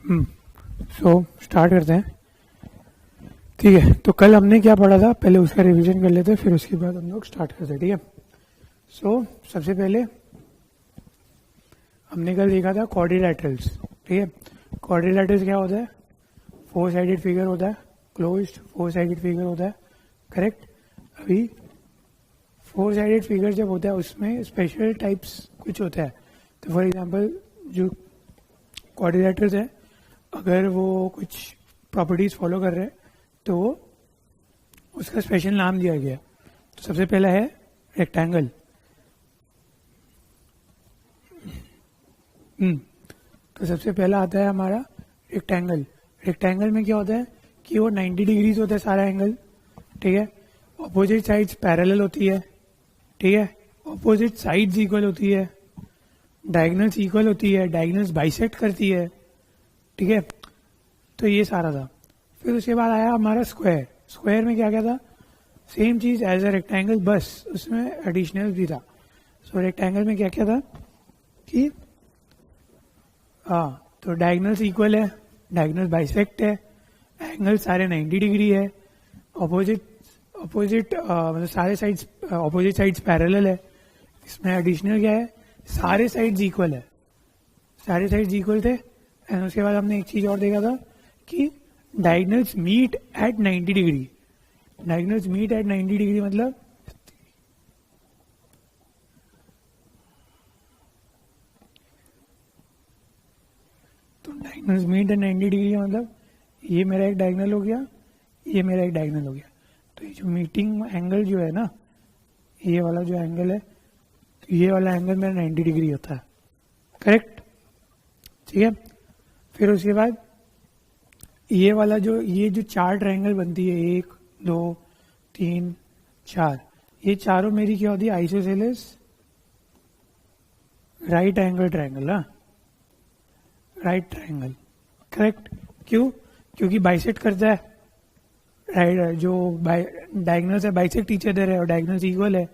So start करते हैं। ठीक है, तो कल हमने क्या पढ़ा था, पहले उसका रिवीजन कर लेते हैं, फिर उसके बाद हम लोग स्टार्ट करते हैं। ठीक है, सो सबसे पहले हमने कल देखा था क्वाड्रिलैटरल्स। ठीक है, क्वाड्रिलैटरल्स क्या होता है? फोर साइडेड फिगर होता है, क्लोज्ड फोर साइडेड फिगर होता है, करेक्ट। अभी फोर साइडेड फिगर जब होता है उसमें स्पेशल टाइप्स कुछ होता है। तो फॉर एग्जांपल जो क्वाड्रिलैटरल्स है, अगर वो कुछ प्रॉपर्टीज फॉलो कर रहे हैं तो वो उसका स्पेशल नाम दिया गया। तो सबसे पहला है रेक्टेंगल। तो सबसे पहला आता है हमारा रेक्टेंगल। रेक्टेंगल में क्या होता है कि वो 90 डिग्रीज होता है सारा एंगल। ठीक है, ऑपोजिट साइड्स पैरेलल होती है। ठीक है, ऑपोजिट साइड्स इक्वल होती है, डायगोनल्स इक्वल होती है, डायगोनल्स बाइसेक्ट करती है। ठीक है, तो ये सारा था। फिर उसके बाद आया हमारा स्क्वायर। स्क्वायर में क्या क्या था? सेम चीज एज अ रेक्टेंगल, बस उसमें एडिशनल भी था। सो रेक्टेंगल में क्या क्या था कि तो डायगोनल्स इक्वल है, डायगोनल्स बाइसेक्ट है, एंगल सारे 90 डिग्री है, ऑपोजिट मतलब सारे साइड्स ऑपोजिट साइड्स पैरेलल है। इसमें एडिशनल क्या है? सारे साइड्स इक्वल है, सारे साइड्स इक्वल थे। एंड उसके बाद हमने एक चीज और देखा था कि diagonals meet at 90 degree. Diagonals meet at 90 degree मतलब तो डायगोनल्स मीट एट 90 डिग्री मतलब ये मेरा एक डायगोनल हो गया, ये मेरा एक डायगोनल हो गया। तो ये जो मीटिंग एंगल जो है ना, ये वाला जो एंगल है, तो ये वाला एंगल मेरा 90 डिग्री होता है, करेक्ट। ठीक है, फिर उसके बाद ये वाला ये जो चार ट्रायंगल बनती है, 1 2 3 4, ये चारों मेरी क्या होती है? Isosceles right angle triangle. हाँ, राइट ट्रायंगल, करेक्ट। क्यों? क्योंकि बाइसेक्ट करता है, राइट। जो डायगोनल्स है बाइसेक्ट ईच अदर है और डायगोनल्स इक्वल है,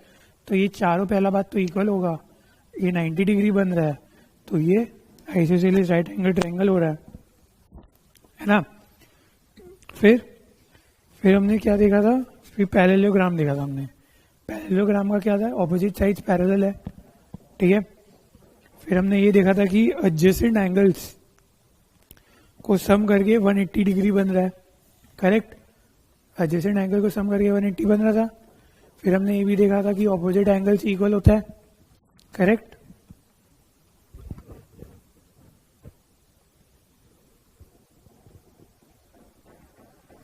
तो ये चारों पहला बात तो इक्वल होगा। ये 90 डिग्री बन रहा है, तो ये आइसोसेलेस राइट एंगल ट्रायंगल हो रहा है ना। फिर हमने क्या देखा था? फिर पैरेललोग्राम देखा था हमने। पैरेललोग्राम का क्या था? ऑपोजिट साइड्स पैरेलल है। ठीक है, फिर हमने ये देखा था कि एडजेसेंट एंगल्स को सम करके 180 डिग्री बन रहा है, करेक्ट। एडजेसेंट एंगल को सम करके 180 बन रहा था। फिर हमने ये भी देखा था कि ऑपोजिट एंगल्स इक्वल होता है, करेक्ट।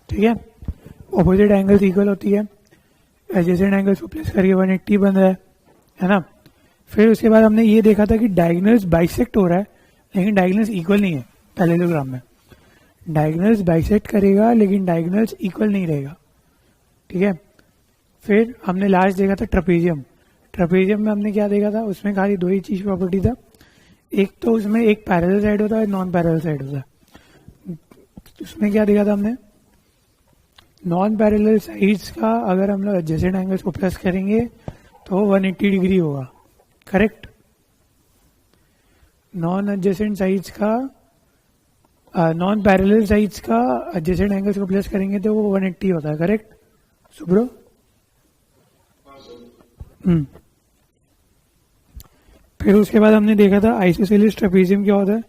ठीक है, ऑपोजिट एंगल्स इक्वल होती है, एडजेसेंट एंगल्स को प्लस करके 180 बन रहा है ना। फिर उसके बाद हमने ये देखा था कि डायगोनल्स बाइसेक्ट हो रहा है, लेकिन डायगोनल्स इक्वल नहीं है। पैरेललोग्राम में डायगोनल्स बाइसेक्ट करेगा लेकिन डायगोनल्स इक्वल नहीं रहेगा। ठीक है, फिर हमने लास्ट देखा था ट्रेपेजियम। ट्रेपेजियम में हमने क्या देखा था? उसमें खाली दो ही चीज प्रॉपर्टी था, एक तो उसमें एक पैरेलल साइड होता है, नॉन पैरेलल साइड होता है। उसमें क्या देखा था हमने? नॉन पैरेलल साइड्स का अगर हम लोग एडजेसेंट एंगल्स को प्लस करेंगे तो 180 डिग्री होगा, करेक्ट। नॉन एडजेसेंट साइड्स का नॉन पैरेलल साइड्स का एडजेसेंट एंगल्स को प्लस करेंगे तो वो 180 होता है, करेक्ट सुब्रो? फिर उसके बाद हमने देखा था आइसोसेलेस ट्रेपेजियम क्या होता है।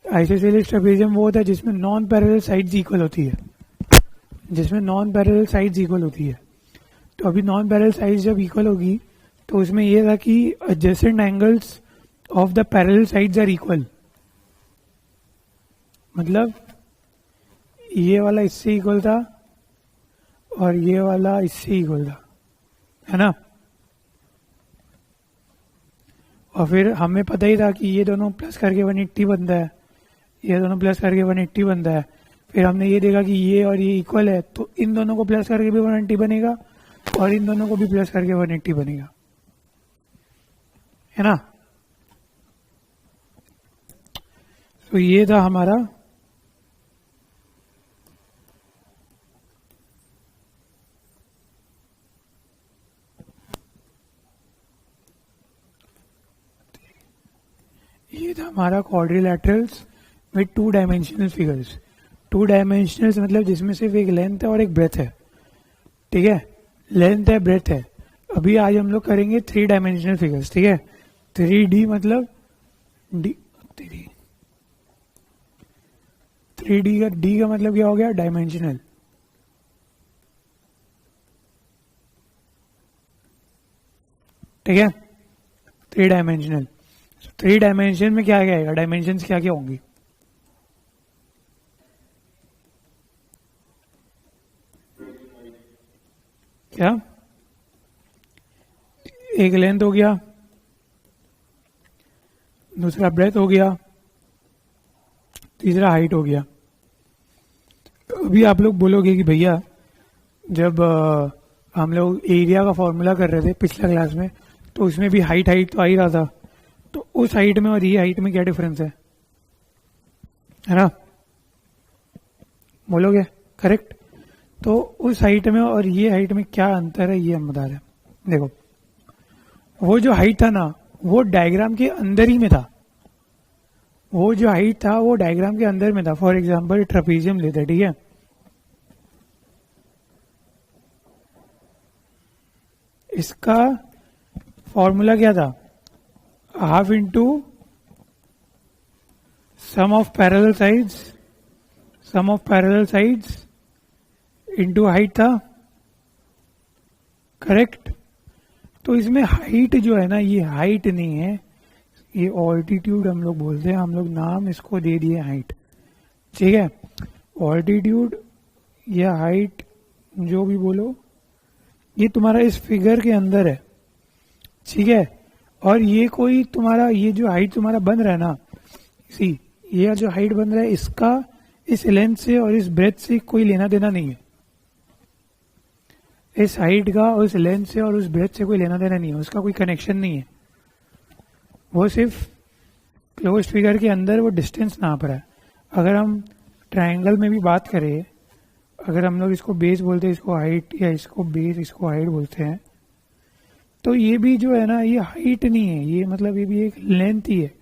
आइसोसेलेस ट्रेपेजियम वो होता है जिसमें नॉन पैरेलल साइड्स इक्वल होती है, जिसमें नॉन पैरेलल साइड्स इक्वल होती है। तो अभी नॉन पैरेलल साइड्स जब इक्वल होगी तो उसमें यह था कि adjacent angles of the parallel sides are equal. मतलब ये वाला इससे इक्वल था और ये वाला इससे इक्वल था, है ना। और फिर हमें पता ही था कि ये दोनों प्लस करके 180 बनता है, ये दोनों प्लस करके 180 बनता है। फिर हमने ये देखा कि ये और ये इक्वल है, तो इन दोनों को प्लस करके भी 180 बनेगा और इन दोनों को भी प्लस करके 180 बनेगा, है ना। तो ये था हमारा quadrilaterals with two dimensional figures. Two dimensional मतलब जिसमें सिर्फ एक लेंथ है और एक ब्रेथ है, ठीक है, लेंथ है ब्रेथ है। अभी आज हम लोग करेंगे 3 डायमेंशनल फिगर्स, ठीक है। 3D मतलब डी 3D का डी का मतलब क्या हो गया, डायमेंशनल। ठीक है, 3 डायमेंशनल। 3 डायमेंशन में क्या क्या आएगा, डायमेंशंस क्या क्या होंगी। क्या, एक लेंथ हो गया, दूसरा ब्रेथ हो गया, तीसरा हाइट हो गया। अभी आप लोग बोलोगे कि भैया जब हम लोग एरिया का फॉर्मूला कर रहे थे पिछला क्लास में, तो उसमें भी हाइट हाइट तो आ ही रहा था, तो उस हाइट में और ये हाइट में क्या डिफरेंस है ना, बोलोगे करेक्ट। तो उस हाइट में और ये हाइट में क्या अंतर है ये हम बता रहे हैं। देखो, वो जो हाइट था ना वो डायग्राम के अंदर ही में था, वो जो हाइट था वो डायग्राम के अंदर में था। फॉर एग्जांपल ट्रेपेजियम लेते, ठीक है, इसका फॉर्मूला क्या था, half into sum of parallel sides into height था, करेक्ट। तो इसमें हाइट जो है ना, ये हाइट नहीं है, ये ऑल्टीट्यूड हम लोग बोलते हैं, हम लोग नाम इसको दे दिए हाइट, ठीक है। ऑल्टीट्यूड या हाइट जो भी बोलो, ये तुम्हारा इस फिगर के अंदर है, ठीक है। और ये कोई तुम्हारा, ये जो हाइट तुम्हारा बन रहा है ना, सी ये जो हाइट बन रहा है इसका इस लेंथ से और इस ब्रेथ से कोई लेना देना नहीं है। इस हाइट का और इस लेंथ से और उस ब्रेथ से कोई लेना देना नहीं है, उसका कोई कनेक्शन नहीं है। वो सिर्फ क्लोज फिगर के अंदर वो डिस्टेंस नाप रहा है। अगर हम ट्रायंगल में भी बात करें, अगर हम लोग इसको बेस बोलते हैं, इसको हाइट, या इसको बेस इसको हाइट बोलते हैं, तो ये भी जो है ना ये हाइट नहीं है, ये मतलब ये भी एक लेंथ ही है,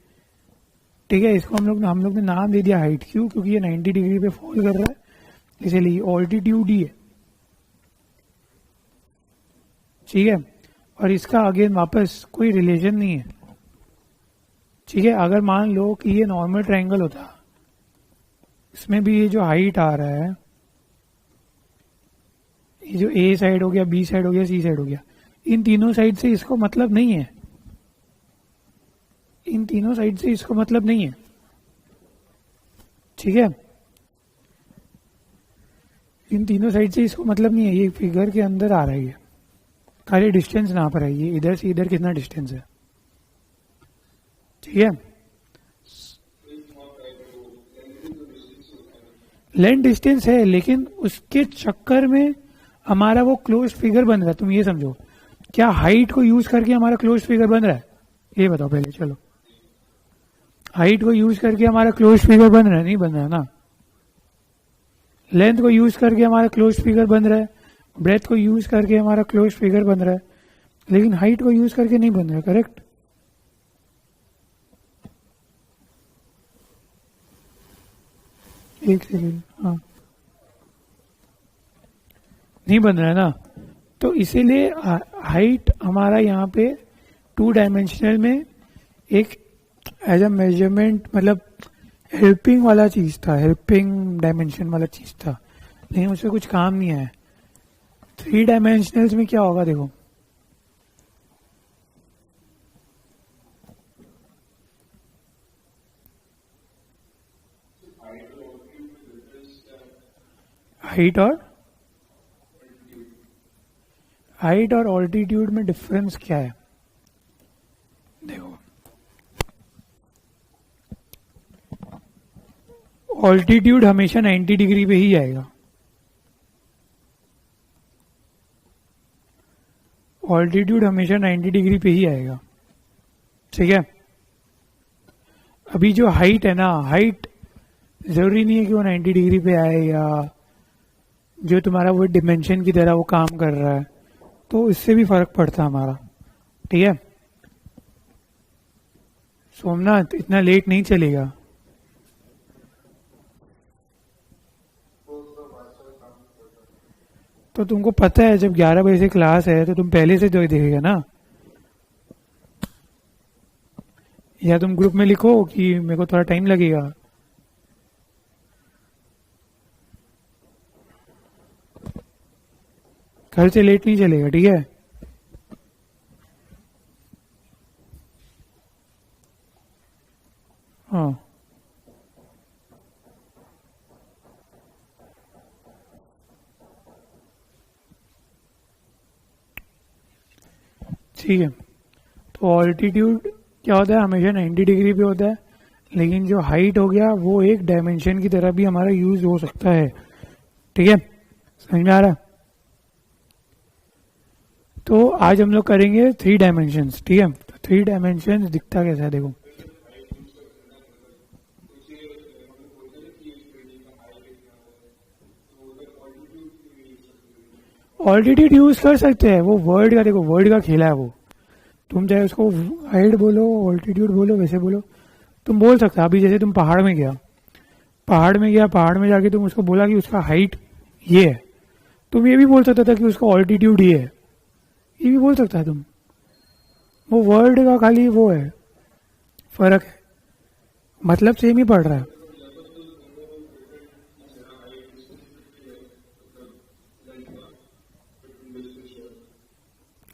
ठीक है। इसको हम लोग ने नाम दे दिया हाइट, क्यों, क्योंकि ये 90 डिग्री पे फॉल कर रहा है, इसीलिए ऑल्टीट्यूड ही है, ठीक है। और इसका अगेन वापस कोई रिलेशन नहीं है, ठीक है। अगर मान लो कि ये नॉर्मल ट्रायंगल होता, इसमें भी ये जो हाइट आ रहा है, ये जो ए साइड हो गया, बी साइड हो गया, सी साइड हो गया, इन तीनों साइड से इसको मतलब नहीं है, इन तीनों साइड से इसको मतलब नहीं है, ठीक है। इन तीनों साइड से इसको मतलब नहीं है, ये फिगर के अंदर आ रहा है, ये खाली डिस्टेंस नाप रहा है, ये इधर से इधर कितना डिस्टेंस है, ठीक है। लेंथ डिस्टेंस है, लेकिन उसके चक्कर में हमारा वो क्लोज फिगर बन रहा है। तुम ये समझो, क्या हाइट को यूज करके हमारा क्लोज फिगर बन रहा है, ये बताओ पहले। चलो, हाइट को यूज करके हमारा क्लोज फिगर बन रहा है, नहीं बन रहा है ना। लेंथ को यूज करके हमारा क्लोज फिगर बन रहा है, ब्रेथ को यूज करके हमारा क्लोज फिगर बन रहा है, लेकिन हाइट को यूज करके नहीं बन रहा है, करेक्ट। एक सेकेंड, हाँ, नहीं बन रहा है ना। तो इसीलिए हाइट हमारा यहाँ पे 2 डायमेंशनल में एक एज अ मेजरमेंट, मतलब हेल्पिंग वाला चीज था, हेल्पिंग डायमेंशन वाला चीज था, लेकिन उससे कुछ काम नहीं आया। 3 डायमेंशनल्स में क्या होगा, देखो, हाइट और ऑल्टीट्यूड में डिफरेंस क्या है, देखो, ऑल्टीट्यूड हमेशा 90 डिग्री पे ही आएगा, ऑल्टीट्यूड हमेशा 90 डिग्री पे ही आएगा, ठीक है। अभी जो हाइट है ना, हाइट जरूरी नहीं है कि वो 90 डिग्री पे आए, या जो तुम्हारा वो डिमेंशन की तरह वो काम कर रहा है, तो इससे भी फर्क पड़ता है हमारा, ठीक है। सोमनाथ, इतना लेट नहीं चलेगा, तो तुमको पता है जब 11 बजे से क्लास है तो तुम पहले से जो देखेगा ना, या तुम ग्रुप में लिखो कि मेरे को थोड़ा टाइम लगेगा। घर से लेट नहीं चलेगा, ठीक है। हाँ ठीक है। तो ऑल्टीट्यूड क्या होता है, हमेशा 90 डिग्री पे होता है, लेकिन जो हाइट हो गया वो एक डायमेंशन की तरह भी हमारा यूज हो सकता है, ठीक है। समझ में आ रहा है? तो आज हम लोग करेंगे 3 डायमेंशंस, ठीक है। तो 3 डायमेंशंस दिखता कैसा है, देखो। ऑल्टीट्यूड यूज कर सकते हैं, वो वर्ड का, देखो वर्ड का खेला है वो। तुम चाहे उसको हाइट बोलो, ऑल्टीट्यूड बोलो, वैसे बोलो, तुम बोल सकते हो। अभी जैसे तुम पहाड़ में गया, पहाड़ में जाके तुम उसको बोला कि उसका हाइट ये है, तुम ये भी बोल सकता था कि उसका ऑल्टीट्यूड ये है, ये भी बोल सकता है तुम। वो वर्ड का खाली वो है, फर्क है, मतलब सेम ही पड़ रहा है।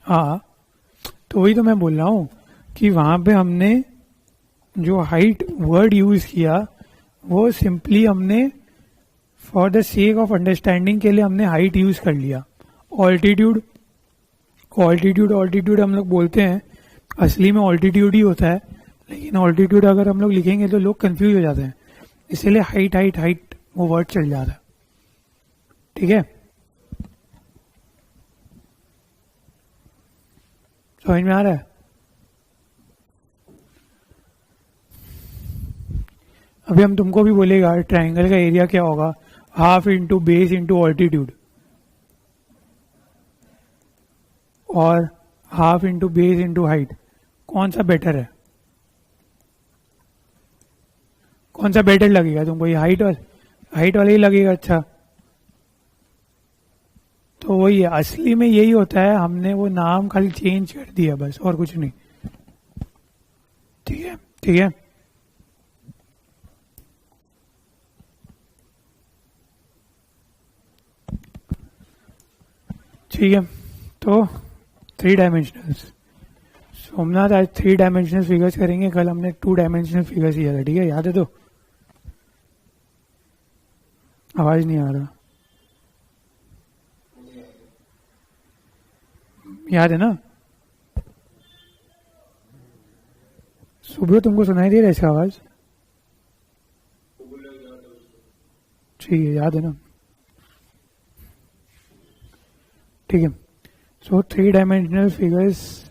हाँ, तो वही तो मैं बोल रहा हूँ कि वहां पे हमने जो हाइट वर्ड यूज किया वो सिंपली हमने for the sake of understanding के लिए हमने हाइट यूज कर लिया। ऑल्टीट्यूड ऑल्टीट्यूड हम लोग बोलते हैं, असली में ऑल्टीट्यूड ही होता है, लेकिन ऑल्टीट्यूड अगर हम लोग लिखेंगे तो लोग कंफ्यूज हो जाते हैं, इसलिए हाइट हाइट हाइट वो वर्ड चल जाता है, ठीक है। समझ में आ रहा है? अभी हम तुमको भी बोलेगा ट्राइंगल का एरिया क्या होगा, half into base into altitude, और half into base into height, कौन सा बेटर है, कौन सा बेटर लगेगा तुमको? ये हाइट वाला ही लगेगा। अच्छा, तो वही है, असली में यही होता है, हमने वो नाम खाली चेंज कर दिया बस, और कुछ नहीं, ठीक है ठीक है। ठीक है, तो 3 डायमेंशनल्स, सोमनाथ आज 3 डायमेंशनल फिगर्स करेंगे, कल हमने 2 डायमेंशनल फिगर्स किया था, ठीक है, याद है? तो आवाज नहीं आ रहा, याद है ना? सुबह तुमको सुनाई दे रहा है इसका आवाज? ठीक है, याद है ना? ठीक है, सो 3 डायमेंशनल फिगर्स,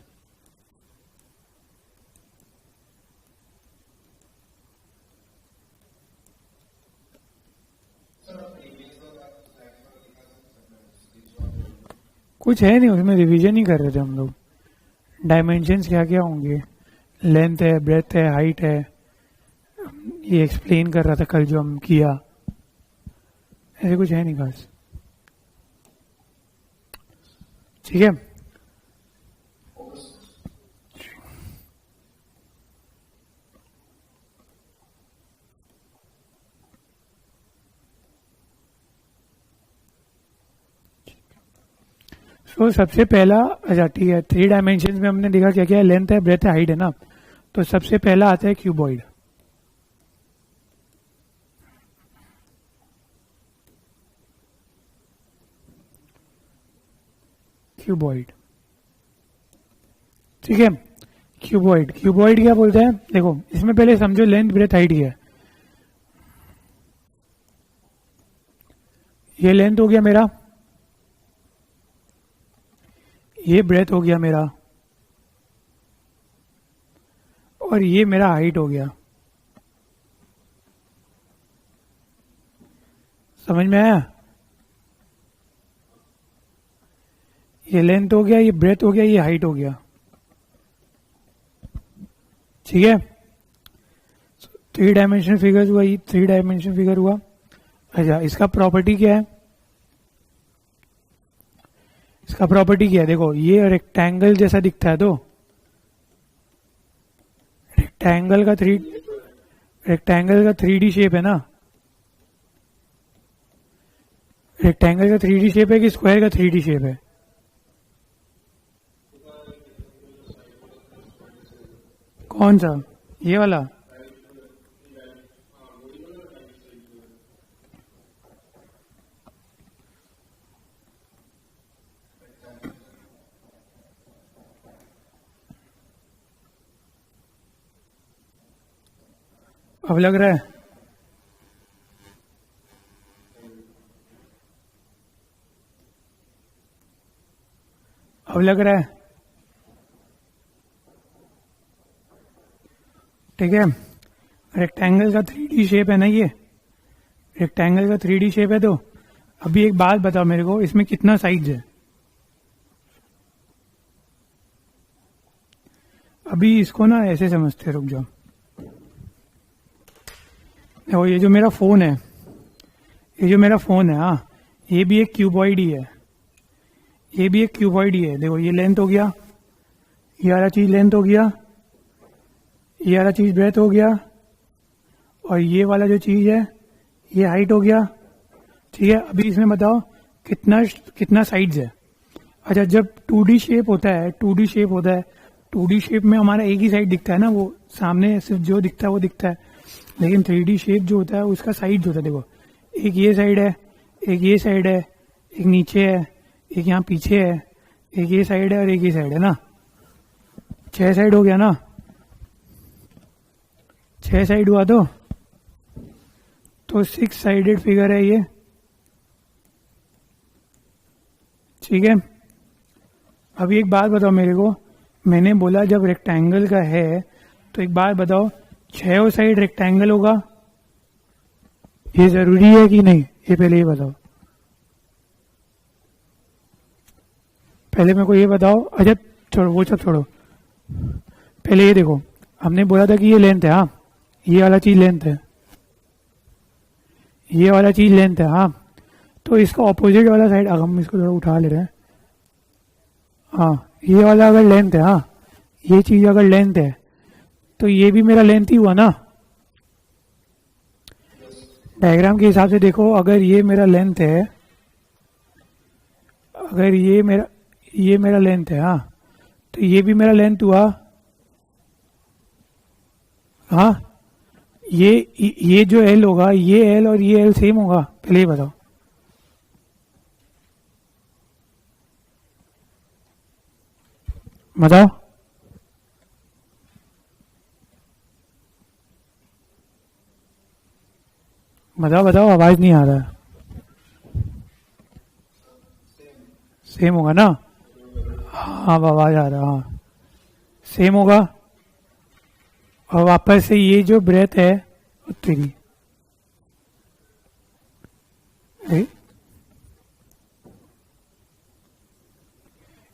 कुछ है नहीं उसमें, रिवीजन ही कर रहे थे हम लोग। डायमेंशंस क्या क्या होंगे, लेंथ है, ब्रेथ है, हाइट है, ये एक्सप्लेन कर रहा था कल जो हम किया, ऐसे कुछ है नहीं खास, ठीक है। सो सबसे पहला, अच्छा ठीक है, 3 डायमेंशन में हमने देखा क्या क्या है, लेंथ है, ब्रेथ है, हाइट है ना। तो सबसे पहला आता है क्यूबॉइड। क्यूबॉइड, ठीक है। क्यूबॉइड क्या बोलते हैं, देखो इसमें पहले समझो लेंथ ब्रेथ हाइट क्या है। ये लेंथ हो गया मेरा, ये ब्रेथ हो गया मेरा, और ये मेरा हाइट हो गया। समझ में आया? ये लेंथ हो गया, ये ब्रेथ हो गया, ये हाइट हो गया, ठीक है। 3 डायमेंशन फिगर हुआ, ये 3 डायमेंशन फिगर हुआ। अच्छा, इसका प्रॉपर्टी क्या है, इसका प्रॉपर्टी क्या है, देखो ये रेक्टेंगल जैसा दिखता है, तो रेक्टेंगल का 3D शेप है ना, रेक्टेंगल का 3D शेप है कि स्क्वायर का 3D शेप है? कौन सा, ये वाला? अब लग रहा है? अब लग रहा है? ठीक है, रेक्टेंगल का 3D शेप है ना, ये रेक्टेंगल का 3D शेप है। तो अभी एक बात बताओ मेरे को, इसमें कितना साइड्स है? अभी इसको ना ऐसे समझते, रुक जाओ। देखो ये जो मेरा फोन है, ये जो मेरा फोन है, हाँ, ये भी एक क्यूबॉइड ही है, ये भी एक क्यूबॉइड ही है। देखो ये लेंथ हो गया, ये वाला चीज लेंथ हो गया, ये वाला चीज ब्रेथ हो गया, और ये वाला जो चीज है ये हाइट हो गया। ठीक है, अभी इसमें बताओ कितना कितना साइड्स है? अच्छा, जब 2D शेप होता है, 2D शेप होता है, 2D शेप में हमारा एक ही साइड दिखता है ना, वो सामने सिर्फ जो दिखता है वो दिखता है। लेकिन 3D शेप जो होता है उसका साइड्स होता है। देखो एक ये साइड है, एक ये साइड है, एक नीचे है, एक यहाँ पीछे है, एक ये साइड है और एक ये साइड है ना, 6 साइड हो गया ना, 6 साइड हुआ। तो 6 साइडेड फिगर है ये। ठीक है, अभी एक बात बताओ मेरे को, मैंने बोला जब रेक्टेंगल का है तो एक बात बताओ, 6 साइड रेक्टेंगल होगा, ये जरूरी है कि नहीं? ये पहले ये बताओ, पहले मेरे को ये बताओ। अच्छा छोड़ो, वो सब छोड़ो, पहले ये देखो, हमने बोला था कि ये लेंथ है, हाँ, ये वाला चीज लेंथ है, ये वाला चीज लेंथ है, हाँ। तो इसका ऑपोजिट वाला साइड, अगर हम इसको थोड़ा उठा ले रहे हैं, हाँ, ये वाला अगर लेंथ है, हाँ, ये चीज अगर लेंथ है तो ये भी मेरा लेंथ ही हुआ ना। डायग्राम के हिसाब से देखो, अगर ये मेरा लेंथ है, अगर ये मेरा लेंथ है, हाँ, तो ये भी मेरा लेंथ हुआ, हाँ। ये जो एल होगा, ये एल और ये एल सेम होगा? पहले ये बताओ। बताओ बताओ बताओ, आवाज नहीं आ रहा है। सेम होगा ना? हाँ, अब आवाज आ रहा, हाँ, सेम होगा। और वापस से ये जो ब्रेथ है तेरी,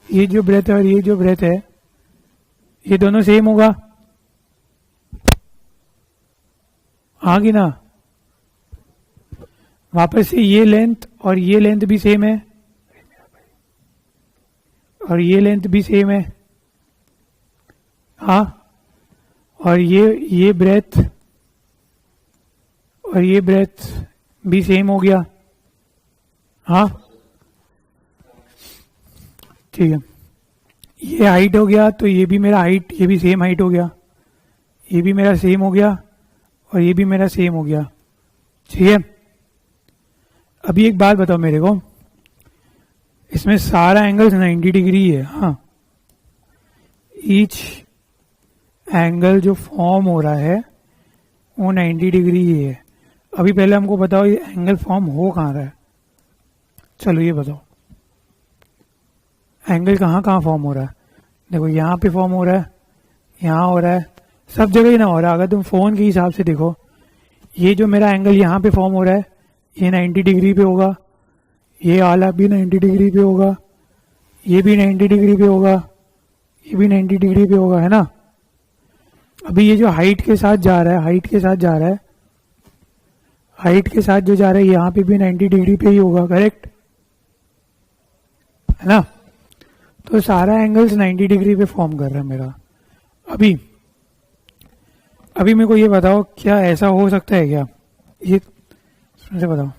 ये जो ब्रेथ है और ये जो ब्रेथ है, ये दोनों सेम होगा, हाँ कि ना? वापस से ये लेंथ और ये लेंथ भी सेम है, और ये लेंथ भी सेम है, हाँ। और ये ब्रेथ और ये ब्रेथ भी सेम हो गया, हाँ। ठीक है, ये हाइट हो गया, तो ये भी मेरा हाइट, ये भी सेम हाइट हो गया, ये भी मेरा सेम हो गया, और ये भी मेरा सेम हो गया। ठीक है, अभी एक बात बताओ मेरे को, इसमें सारा एंगल 90 डिग्री है, हाँ। ईच एंगल जो फॉर्म हो रहा है वो 90 डिग्री ही है। अभी पहले हमको बताओ ये एंगल फॉर्म हो कहाँ रहा है? चलो ये बताओ, एंगल कहाँ कहाँ फॉर्म हो रहा है? देखो यहाँ पे फॉर्म हो रहा है, यहाँ हो रहा है, सब जगह ही ना हो रहा है। अगर तुम फोन के हिसाब से देखो, ये जो मेरा एंगल यहाँ पे फॉर्म हो रहा है ये 90 डिग्री पे होगा, ये वाला भी 90 डिग्री पे होगा, ये भी 90 डिग्री पे होगा, ये भी 90 डिग्री पे होगा, है ना? अभी ये जो हाइट के साथ जा रहा है, हाइट के साथ जा रहा है, हाइट के साथ जो जा रहा है यहाँ पे भी 90 डिग्री पे ही होगा, करेक्ट है ना? तो सारा एंगल्स 90 डिग्री पे फॉर्म कर रहा है मेरा। अभी अभी मेरे को ये बताओ, क्या ऐसा हो सकता है क्या? ये से बताओ।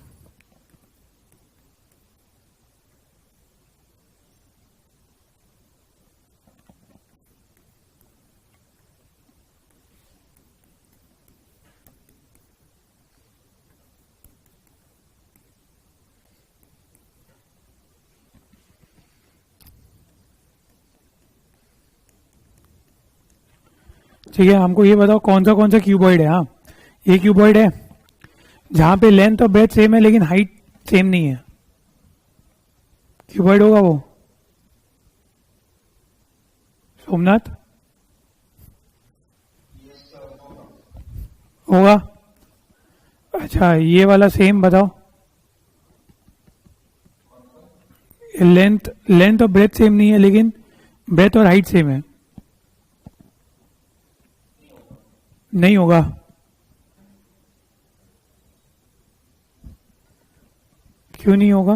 ठीक है, हमको ये बताओ कौन सा क्यूबॉइड है। हाँ, ये क्यूबॉइड है जहां पे लेंथ और ब्रेथ सेम है लेकिन हाइट सेम नहीं है। क्यूबॉइड होगा वो, सोमनाथ? होगा। अच्छा, ये वाला सेम बताओ। लेंथ लेंथ और ब्रेथ सेम नहीं है लेकिन ब्रेथ और हाइट सेम है। नहीं होगा। क्यों नहीं होगा?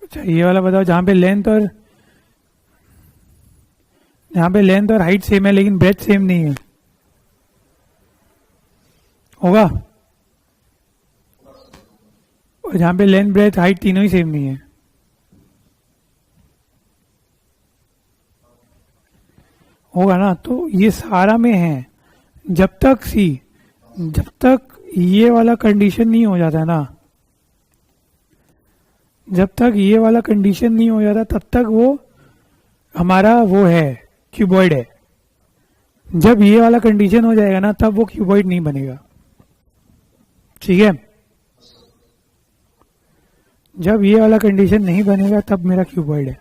अच्छा, ये वाला बताओ जहां पे लेंथ और हाइट सेम है लेकिन ब्रेथ सेम नहीं है। होगा। और जहां पे लेंथ ब्रेथ हाइट तीनों ही सेम नहीं है। होगा ना? तो ये सारा में है जब तक ये वाला कंडीशन नहीं हो जाता है ना, जब तक ये वाला कंडीशन नहीं हो जाता तब तक वो हमारा वो है, क्यूबॉइड है। जब ये वाला कंडीशन हो जाएगा ना तब वो क्यूबॉइड नहीं बनेगा। ठीक है, जब ये वाला कंडीशन नहीं बनेगा तब मेरा क्यूबॉइड है।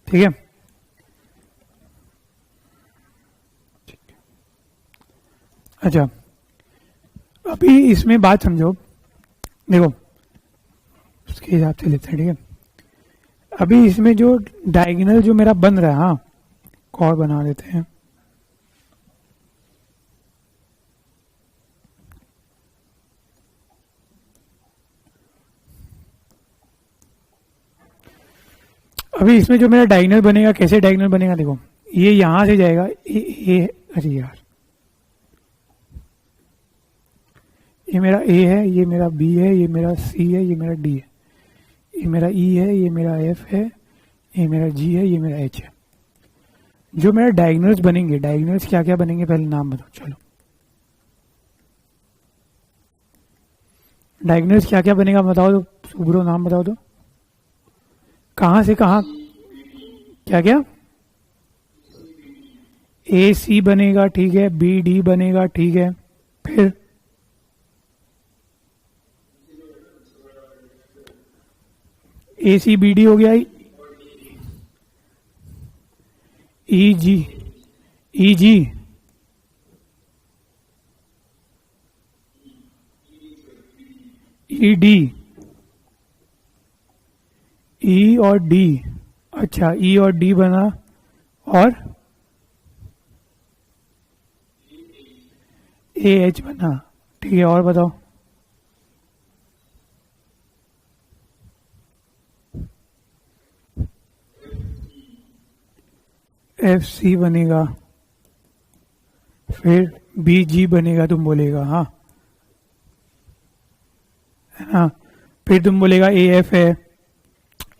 ठीक है, अच्छा अभी इसमें बात समझो। देखो, उसके हिसाब से लेते हैं। ठीक है, अभी इसमें जो डायगोनल जो मेरा बन रहा है, हाँ, और बना देते हैं। अभी इसमें जो मेरा डायगोनल बनेगा, कैसे डायगोनल बनेगा? देखो, ये यहां से जाएगा, अरे यार, ये मेरा ए है, ये मेरा बी है, ये मेरा सी है, ये मेरा डी है, ये मेरा ई है, ये मेरा एफ है, ये मेरा जी है, ये मेरा एच है। जो मेरा डायगोनल्स बनेंगे, डायगोनल्स क्या क्या बनेंगे पहले नाम बताओ। चलो, डायगोनल्स क्या क्या बनेगा बताओ तो, सुब्रो नाम बताओ तो। कहां से कहां? क्या क्या? ए सी बनेगा, ठीक है, बी डी बनेगा, ठीक है, फिर ए सी बी डी हो गया, ई जी, ई जी, ई डी, ई और डी। अच्छा, ई और डी बना, और ए एच बना, ठीक है, और बताओ। एफ सी बनेगा, फिर बी जी बनेगा, तुम बोलेगा, हाँ, है ना? फिर तुम बोलेगा ए एफ है,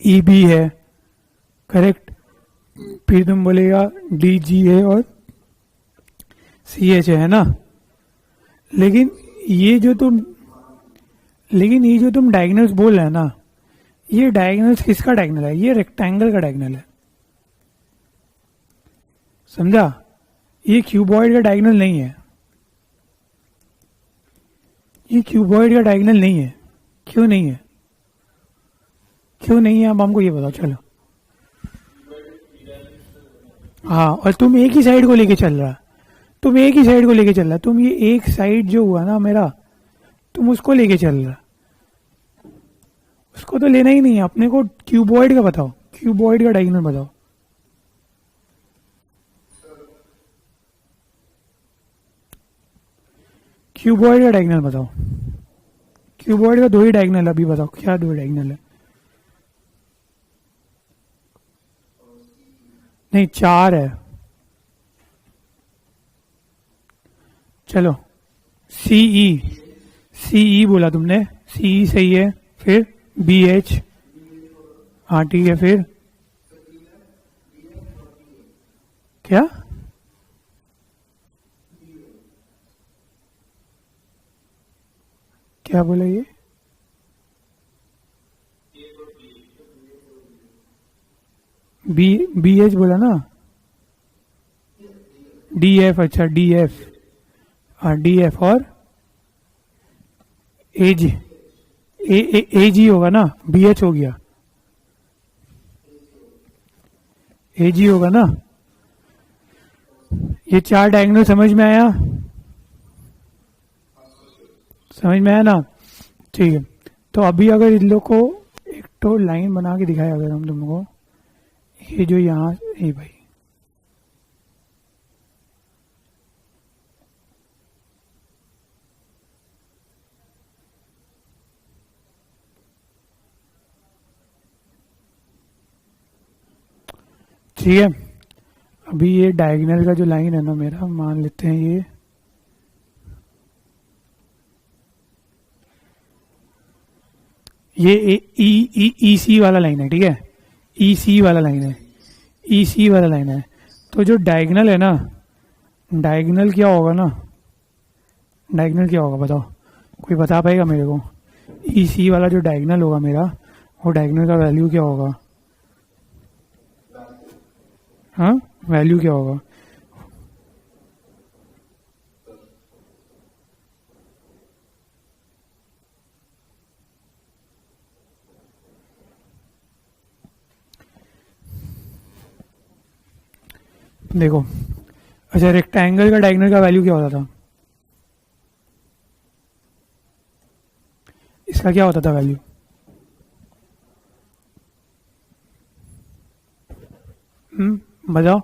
ई बी है, करेक्ट। फिर तुम बोलेगा डी जी है और सी एच है ना? लेकिन ये जो तुम लेकिन ये जो तुम डायगोनल्स बोल रहे हैं ना, ये डायगोनल्स किसका डायगोनल है? ये रेक्टेंगल का डायगोनल है, समझा? ये क्यूबॉइड का डायगोनल नहीं है। ये क्यूबॉइड का डायगोनल नहीं है। क्यों नहीं है? क्यों नहीं है, अब हमको ये बताओ। चलो, हाँ, और तुम एक ही साइड को लेके चल रहा, तुम ये एक साइड जो हुआ ना मेरा, तुम उसको लेके चल रहा। उसको तो लेना ही नहीं है अपने को। क्यूबॉइड का बताओ, क्यूबॉइड का डायगोनल बताओ। क्यूबॉइड का डायगोनल बताओ। क्यूबॉइड का 2 ही डायगोनल, अभी बताओ क्या 2 डायगोनल है? नहीं 4 है। चलो सीई, सीई बोला तुमने, सीई सही है। फिर बी एच, हाँ ठीक है। फिर क्या? क्या बोला ये? बी, बी एच बोला ना? डी एफ, अच्छा डी एफ, हाँ डी एफ। और एज, ए जी होगा ना? बी एच हो गया, ए जी होगा ना? ये 4 डायगोनल समझ में आया? समझ में आया ना? ठीक है। तो अभी अगर इन लोग को एक तो लाइन बना के दिखाया अगर हम तुमको, ये जो यहाँ, ये भाई ठीक है। अभी ये डायगोनल का जो लाइन है ना मेरा, मान लेते हैं ये ई ई ई सी वाला लाइन है, ठीक है? ई सी वाला लाइन है, ई सी वाला लाइन है। तो जो डायगोनल है ना, डायगोनल क्या होगा ना, डायगोनल क्या होगा बताओ? कोई बता पाएगा मेरे को? ई सी वाला जो डायगोनल होगा मेरा, वो डायगोनल का वैल्यू क्या होगा? हाँ, वैल्यू क्या होगा? देखो, अच्छा रेक्टेंगल का डायगोनल का वैल्यू क्या होता था? इसका क्या होता था वैल्यू? बताओ।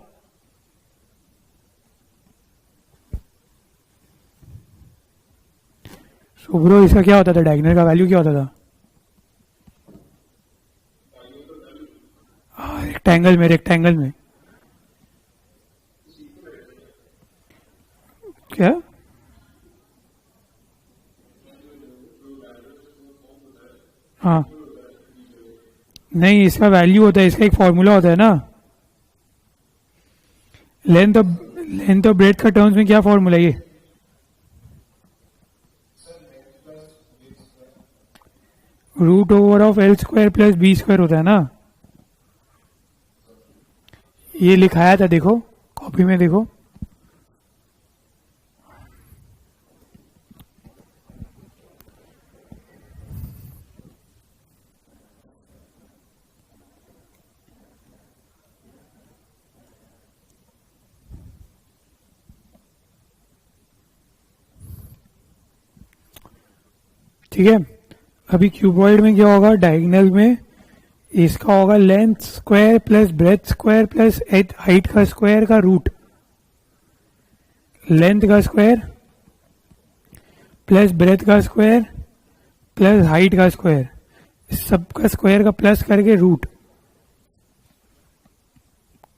शुभ्रो, इसका क्या होता था? डायगोनल का वैल्यू क्या होता था? रेक्टेंगल में, रेक्टेंगल में क्या? हाँ, नहीं इसका वैल्यू होता है, इसका एक फॉर्मूला होता है ना। Length of, length of breadth का टर्म्स में क्या फॉर्मूला है ये? Root over of L square plus B square होता है ना? ये लिखाया था, देखो कॉपी में देखो। ठीक है। अभी क्यूबॉइड में क्या होगा? डायगोनल में इसका होगा length square plus breadth square plus height का स्क्वायर का रूट। लेंथ का स्क्वायर प्लस ब्रेथ का स्क्वायर प्लस हाइट का स्क्वायर, इस सब का स्क्वायर का प्लस करके रूट।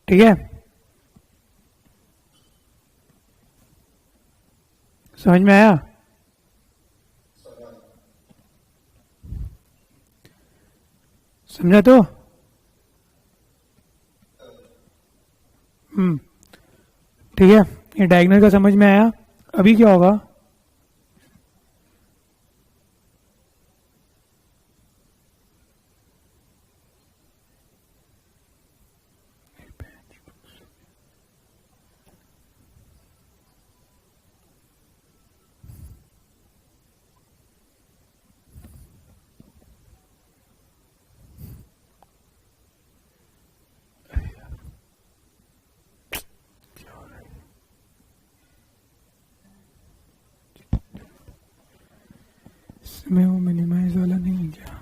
ठीक है, समझ में आया? समझा तो? ठीक है, ये डायगोनल का समझ में आया। अभी क्या होगा? इसमें वो मिनिमाइज वाला नहीं क्या?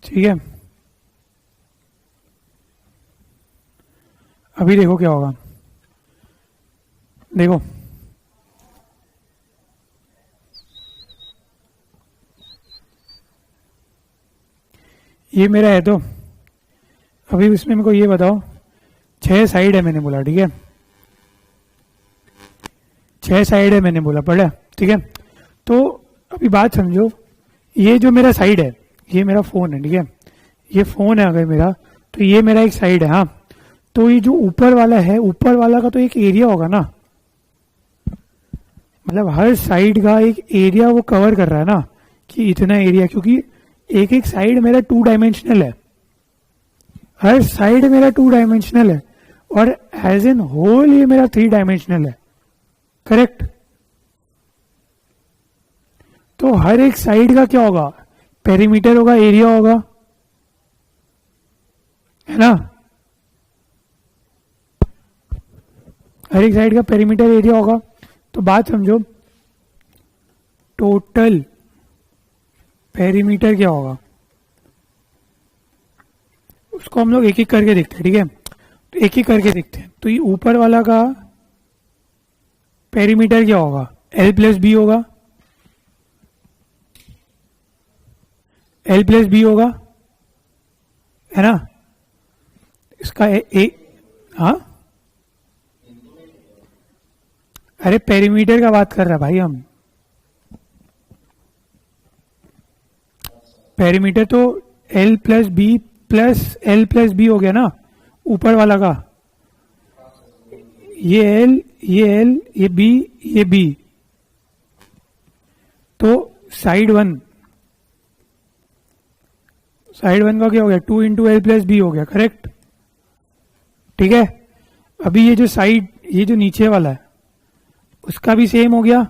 ठीक है। अभी देखो क्या होगा, देखो ये मेरा है, तो अभी इसमें मेरे को ये बताओ, 6 साइड है मैंने बोला, ठीक है, 6 साइड है मैंने बोला, पढ़ा, ठीक है। तो अभी बात समझो, ये जो मेरा साइड है, ये मेरा फोन है, ठीक है, ये फोन है अगर मेरा, तो ये मेरा एक साइड है, हाँ। तो ये जो ऊपर वाला है, ऊपर वाला का तो एक एरिया होगा ना, मतलब हर साइड का एक एरिया वो कवर कर रहा है ना, कि इतना एरिया, क्योंकि एक एक साइड मेरा 2 डायमेंशनल है, हर साइड मेरा 2 डायमेंशनल है, और एज एन होल ये मेरा 3 डायमेंशनल है, करेक्ट। तो हर एक साइड का क्या होगा, पेरीमीटर होगा, एरिया होगा, है ना, हर एक साइड का पेरीमीटर एरिया होगा। तो बात समझो, टोटल पेरीमीटर क्या होगा, उसको हम लोग एक एक करके देखते हैं, ठीक है, तो एक एक करके देखते हैं। तो ये ऊपर वाला का पेरीमीटर क्या होगा, एल प्लस बी होगा, एल प्लस बी होगा, है ना, इसका हाँ, अरे पेरीमीटर का बात कर रहा भाई हम, पेरीमीटर तो एल प्लस बी हो गया ना, ऊपर वाला का, ये एल, ये बी, ये बी, तो साइड वन का क्या हो गया, 2 इंटू एल प्लस बी हो गया, करेक्ट, ठीक है। अभी ये जो साइड, ये जो नीचे वाला है, उसका भी सेम हो गया,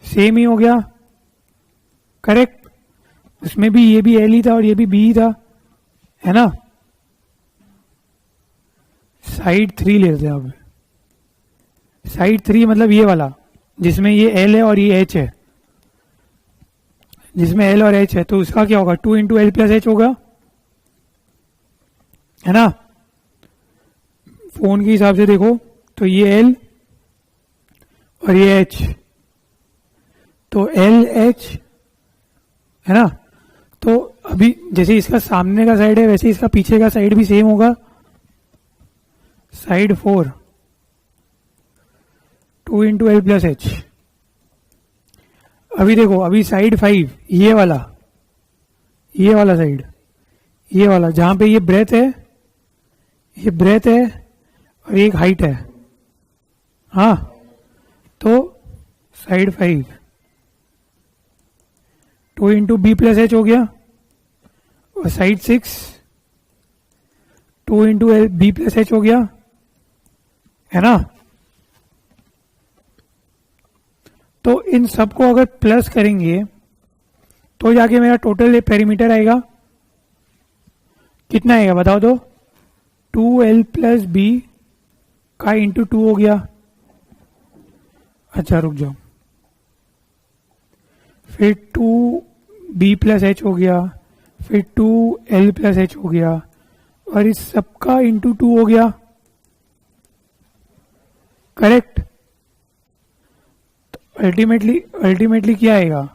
सेम ही हो गया, करेक्ट, उसमें भी ये भी एल ही था और ये भी बी ही था, है ना। साइड 3 लेते हैं अब, साइड 3 मतलब ये वाला, जिसमें ये एल है और ये एच है, जिसमें एल और एच है, तो उसका क्या होगा, 2 इंटू एल प्लस एच होगा, है ना। फोन के हिसाब से देखो तो ये एल और ये एच, तो एल एच, है ना। तो अभी जैसे इसका सामने का साइड है, वैसे इसका पीछे का साइड भी सेम होगा, side 4 2 into L plus H. अभी देखो, अभी साइड 5, ये वाला साइड, ये वाला जहां पे ये ब्रेथ है, ये ब्रेथ है और एक हाइट है, हाँ, तो side 5 2 into B plus H हो गया, और side 6 2 into L B plus H हो गया, है ना। तो इन सबको अगर प्लस करेंगे तो जाके मेरा टोटल पेरीमीटर आएगा, कितना आएगा बताओ तो, 2l प्लस बी का इंटू 2 हो गया, अच्छा रुक जाओ, फिर 2b प्लस एच हो गया, फिर 2l प्लस एच हो गया, और इस सबका इंटू 2 हो गया, करेक्ट। अल्टीमेटली क्या आएगा,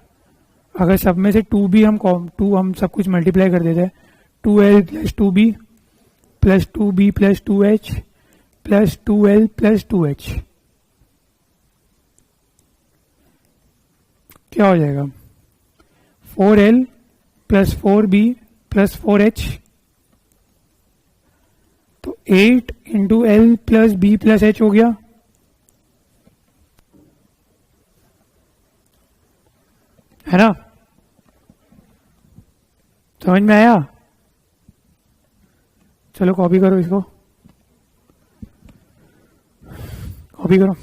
अगर सब में से 2b हम सब कुछ मल्टीप्लाई कर देते हैं, 2l plus 2b plus 2b plus 2h plus 2l plus 2h, क्या हो जाएगा, 4l plus 4b plus 4h, तो 8 into L plus B plus H हो गया, है ना। समझ में आया, चलो कॉपी करो, इसको कॉपी करो।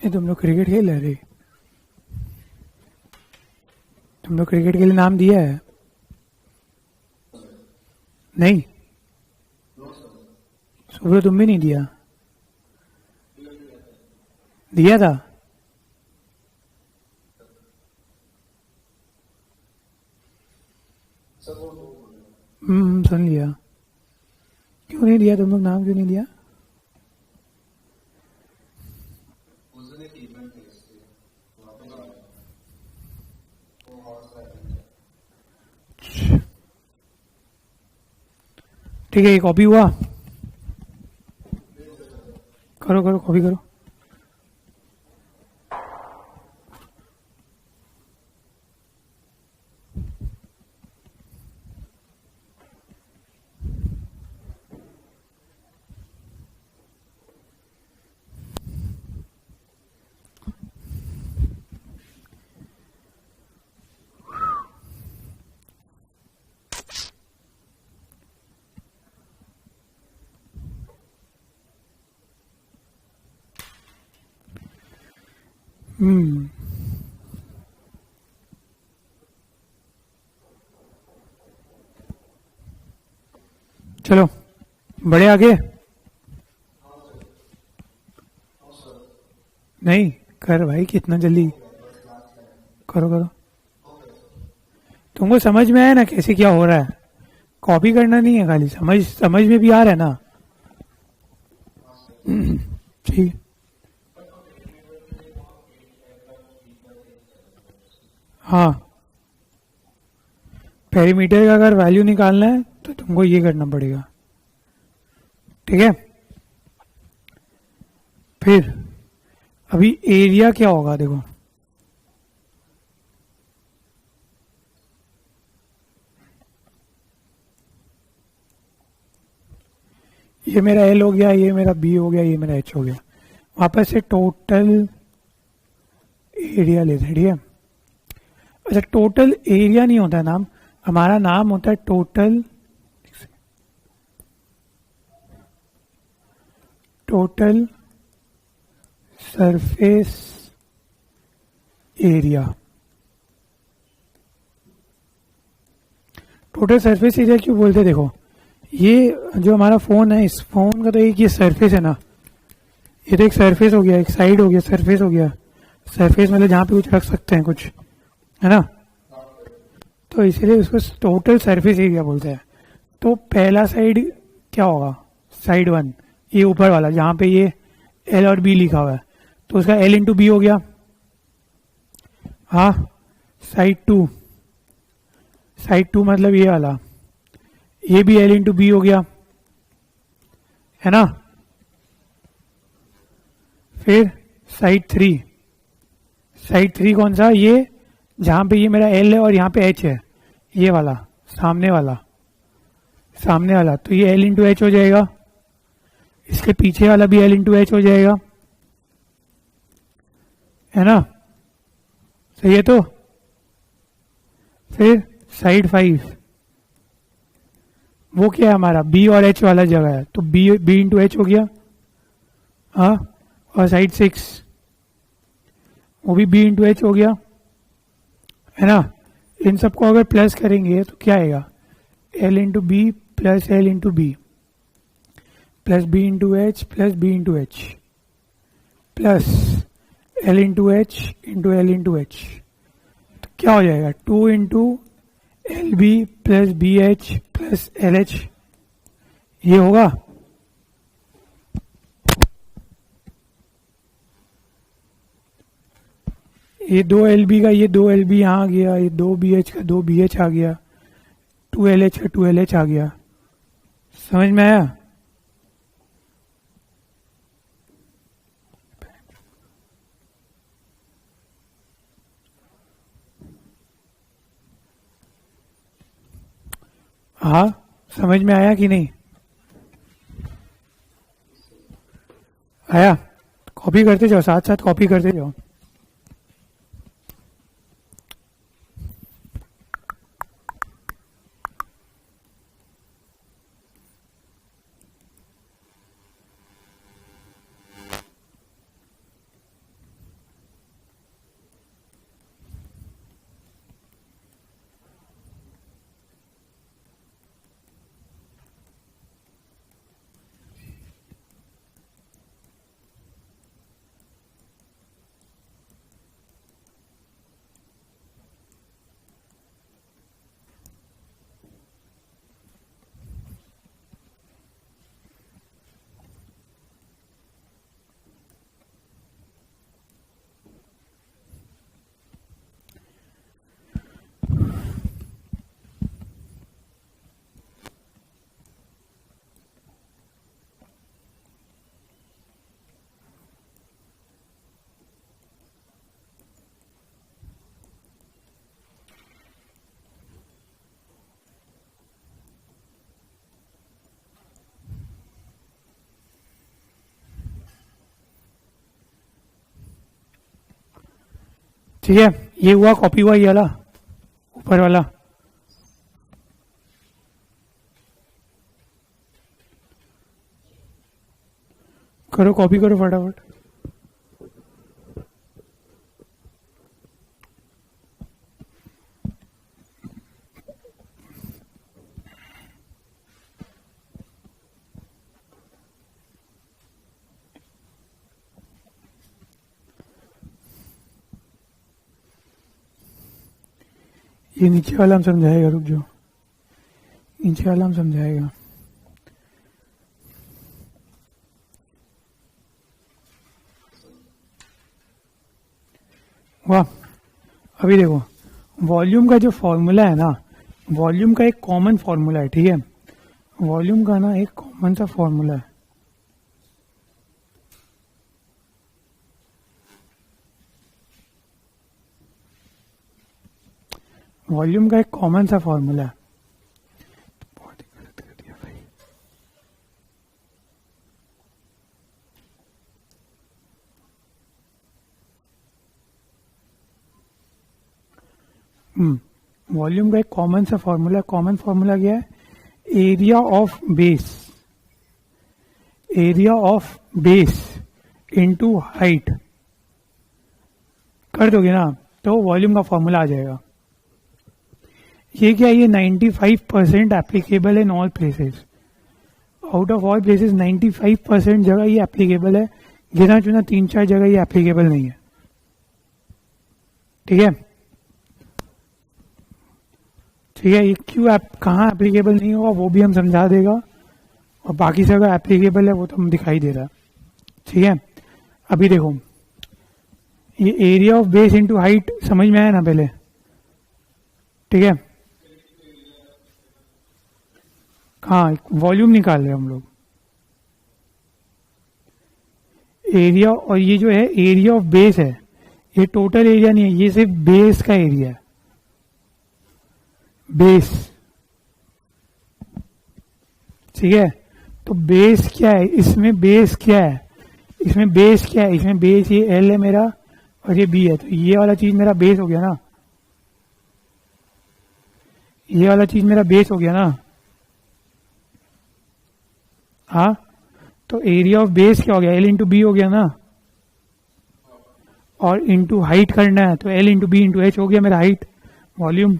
ये तुम लोग क्रिकेट खेल रहे? तुम लोग क्रिकेट के लिए नाम दिया है? नहीं, सुबह तुम भी नहीं दिया? दिया था। सुन लिया। क्यों नहीं दिया तुम लोग, नाम क्यों नहीं दिया? ठीक है, ये कॉपी हुआ। करो करो, कॉपी करो। हम्म चलो बड़े आगे। नहीं कर भाई, कितना जल्दी। करो करो। तुमको समझ में आया ना कैसे क्या हो रहा है? कॉपी करना नहीं है, खाली समझ समझ में भी आ रहा है ना? ठीक है। हाँ, पेरीमीटर का अगर वैल्यू निकालना है तो तुमको ये करना पड़ेगा। ठीक है, फिर अभी एरिया क्या होगा देखो। ये मेरा एल हो गया, ये मेरा बी हो गया, ये मेरा एच हो गया। वापस से टोटल एरिया लेते हैं। ठीक है, अच्छा टोटल एरिया नहीं होता है नाम, हमारा नाम होता है total surface area. Total surface area क्यों बोलते हैं? देखो, ये जो हमारा फोन है, इस फोन का तो एक ये सरफेस है ना, ये तो एक सरफेस हो गया, एक साइड हो गया, सरफेस हो गया। सरफेस मतलब जहां पे कुछ रख सकते हैं कुछ, है ना? तो इसलिए उसको टोटल सरफेस एरिया बोलते हैं। तो पहला साइड क्या होगा? साइड वन, ये ऊपर वाला जहां पे ये एल और बी लिखा हुआ है, तो उसका एल इंटू बी हो गया। हाँ, साइड टू मतलब ये वाला, ये भी एल इंटू बी हो गया, है ना? फिर साइड थ्री कौन सा? ये जहां पे ये मेरा एल है और यहाँ पे एच है, ये वाला सामने वाला, तो ये एल इंटू एच हो जाएगा। इसके पीछे वाला भी एल इंटू एच हो जाएगा, है ना? सही है। तो फिर साइड फाइव, वो क्या है हमारा? बी और एच वाला जगह है, तो बी इंटू एच हो गया। हाँ, और साइड सिक्स, वो भी बी इंटू एच हो गया, है ना? इन सबको अगर प्लस करेंगे तो क्या आएगा? L into B plus L into B plus B into H plus B into H plus L into H into L into H, तो क्या हो जाएगा? 2 into L B plus B H plus L H, ये होगा। ये 2 L B का ये 2 L B यहाँ आ गया, ये 2 बी एच का 2 बी एच आ गया, 2 एल एच का 2 एल एच आ गया। समझ में आया? हाँ, समझ में आया कि नहीं आया? कॉपी करते जाओ, साथ साथ कॉपी करते जाओ। ठीक है, ये हुआ कॉपी हुआ ये वाला ऊपर वाला। करो कॉपी करो फटाफट। ये नीचे वाला हम समझाएगा, रुक जाओ, नीचे वाला हम समझाएगा। वाह, अभी देखो वॉल्यूम का जो फॉर्मूला है ना, वॉल्यूम का एक कॉमन फॉर्मूला है, ठीक है, वॉल्यूम का ना एक कॉमन सा फॉर्मूला है। वॉल्यूम का एक कॉमन सा फॉर्मूला है। बहुत ही गलत कर दिया भाई। वॉल्यूम का एक कॉमन सा फॉर्मूला, कॉमन फॉर्मूला क्या है? Area of base, area of base into height कर दोगे ना तो वॉल्यूम का फॉर्मूला आ जाएगा। ये क्या है? ये 95% applicable in all places, out of all places 95% जगह ये एप्लीकेबल है, गिना चुना 3-4 जगह ये एप्लीकेबल नहीं है, ठीक है। ठीक है, ये क्यों कहाँ एप्लीकेबल नहीं होगा वो भी हम समझा देगा, और बाकी जगह एप्लीकेबल है वो तो हम दिखाई दे रहा, ठीक है। अभी देखो ये area of base into height समझ में आया ना पहले, ठीक है। हाँ, वॉल्यूम निकाल रहे हम लोग, एरिया, और ये जो है एरिया ऑफ बेस है, ये टोटल एरिया नहीं है, ये सिर्फ बेस का एरिया है, बेस, ठीक है। तो बेस क्या है इसमें, बेस क्या है इसमें, बेस क्या है इसमें, बेस ये एल है मेरा और ये बी है, तो ये वाला चीज मेरा बेस हो गया ना, ये वाला चीज मेरा बेस हो गया ना। हाँ, तो एरिया ऑफ बेस क्या हो गया, एल इंटू बी हो गया ना, और इंटू हाइट करना है तो L into B into H हो गया मेरा हाइट, वॉल्यूम।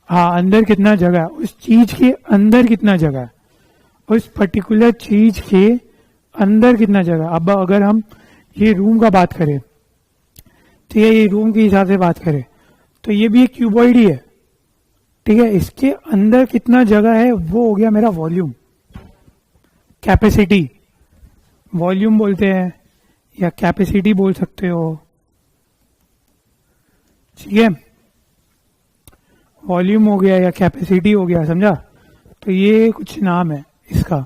हाँ, अंदर कितना जगह है, उस चीज के अंदर कितना जगह है, उस पर्टिकुलर चीज के अंदर कितना जगह। अब अगर हम ये रूम का बात करें, ठीक है, ये रूम के हिसाब से बात करें तो ये भी एक क्यूबॉइड ही है, ठीक है। इसके अंदर कितना जगह है वो हो गया मेरा वॉल्यूम, कैपेसिटी, वॉल्यूम बोलते हैं या कैपेसिटी बोल सकते हो, ठीक है। वॉल्यूम हो गया या कैपेसिटी हो गया, समझा। तो ये कुछ नाम है इसका,